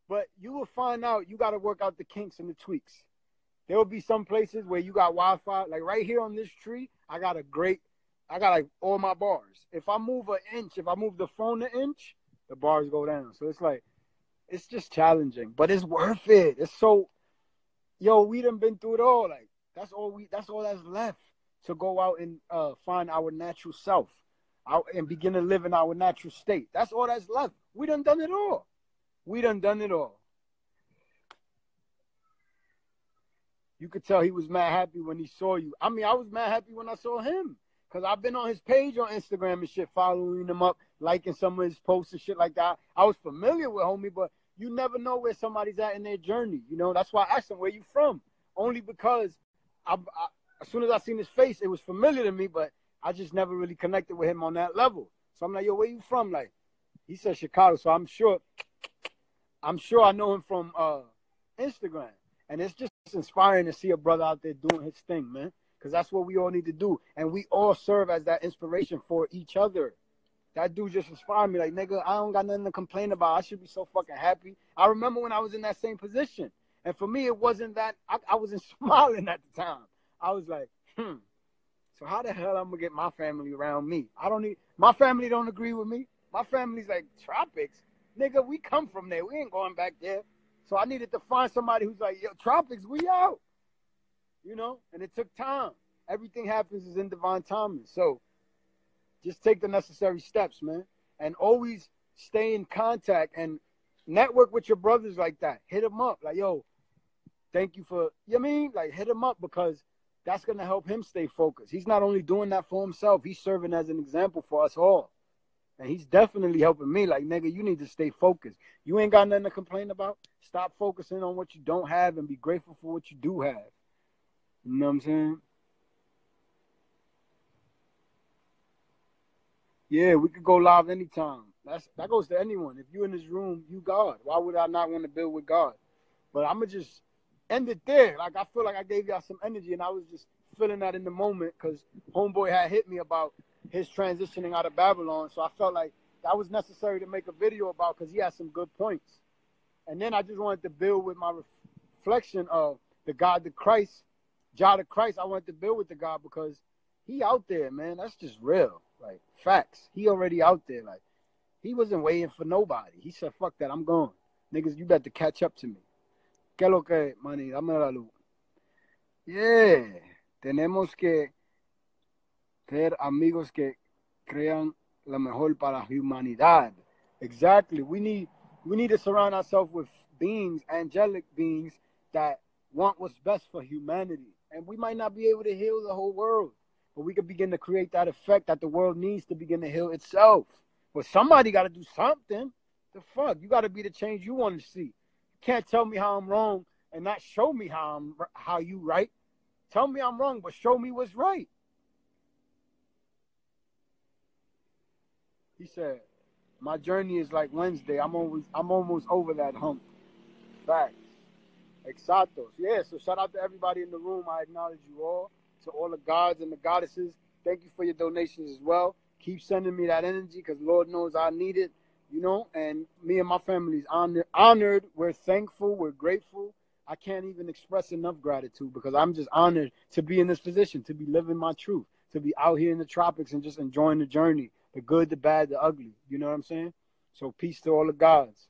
But you will find out you got to work out the kinks and the tweaks. There will be some places where you got Wi-Fi. Like right here on this tree, I got like all my bars. If I move an inch, if I move the phone an inch, the bars go down. So it's like, it's just challenging, but it's worth it. It's so, yo, we done been through it all. Like, that's all that's left, to go out and find our natural self and begin to live in our natural state. That's all that's left. We done it all. We done it all. You could tell he was mad happy when he saw you. I mean, I was mad happy when I saw him, because I've been on his page on Instagram and shit, following him up, liking some of his posts and shit like that. I was familiar with homie, but you never know where somebody's at in their journey. You know, that's why I asked him, where you from? Only because as soon as I seen his face, it was familiar to me, but I just never really connected with him on that level. So I'm like, yo, where you from? Like, he said Chicago, so I'm sure I know him from Instagram. And it's just inspiring to see a brother out there doing his thing, man, because that's what we all need to do. And we all serve as that inspiration for each other. That dude just inspired me. Like, nigga, I don't got nothing to complain about. I should be so fucking happy. I remember when I was in that same position. And for me, it wasn't that, I wasn't smiling at the time. I was like, so how the hell I'm going to get my family around me? My family don't agree with me. My family's like, tropics? Nigga, we come from there. We ain't going back there. So I needed to find somebody who's like, yo, tropics, we out. You know? And it took time. Everything happens is in divine timing. So just take the necessary steps, man. And always stay in contact and network with your brothers like that. Hit them up. Like, yo, thank you for, you know what I mean? Like, hit him up, because that's going to help him stay focused. He's not only doing that for himself, he's serving as an example for us all. And he's definitely helping me. Like, nigga, you need to stay focused. You ain't got nothing to complain about. Stop focusing on what you don't have and be grateful for what you do have. You know what I'm saying? Yeah, we could go live anytime. That goes to anyone. If you in this room, you God. Why would I not want to build with God? But I'm going to just end it there. Like, I feel like I gave y'all some energy, and I was just feeling that in the moment, because homeboy had hit me about his transitioning out of Babylon. So I felt like that was necessary to make a video about, because he had some good points. And then I just wanted to build with my reflection of the God, the Christ, Jah the Christ. I wanted to build with the God because he out there, man. That's just real. Like, facts. He already out there. Like, he wasn't waiting for nobody. He said, fuck that, I'm going. Niggas, you better catch up to me. ¿Qué lo que, mani? Dame la luz. Yeah. Tenemos que ser amigos que crean lo mejor para la humanidad. Exactly. We need to surround ourselves with beings, angelic beings, that want what's best for humanity. And we might not be able to heal the whole world, but we can begin to create that effect that the world needs to begin to heal itself. But somebody got to do something. The fuck? You got to be the change you want to see. You can't tell me how I'm wrong and not show me how you right. Tell me I'm wrong, but show me what's right. He said, my journey is like Wednesday. I'm almost over that hump. Facts. Exactos. Yeah, so shout out to everybody in the room. I acknowledge you all. To all the gods and the goddesses, thank you for your donations as well. Keep sending me that energy, because Lord knows I need it, you know, and me and my family's honored. We're thankful. We're grateful. I can't even express enough gratitude, because I'm just honored to be in this position, to be living my truth, to be out here in the tropics and just enjoying the journey, the good, the bad, the ugly. You know what I'm saying? So peace to all the gods.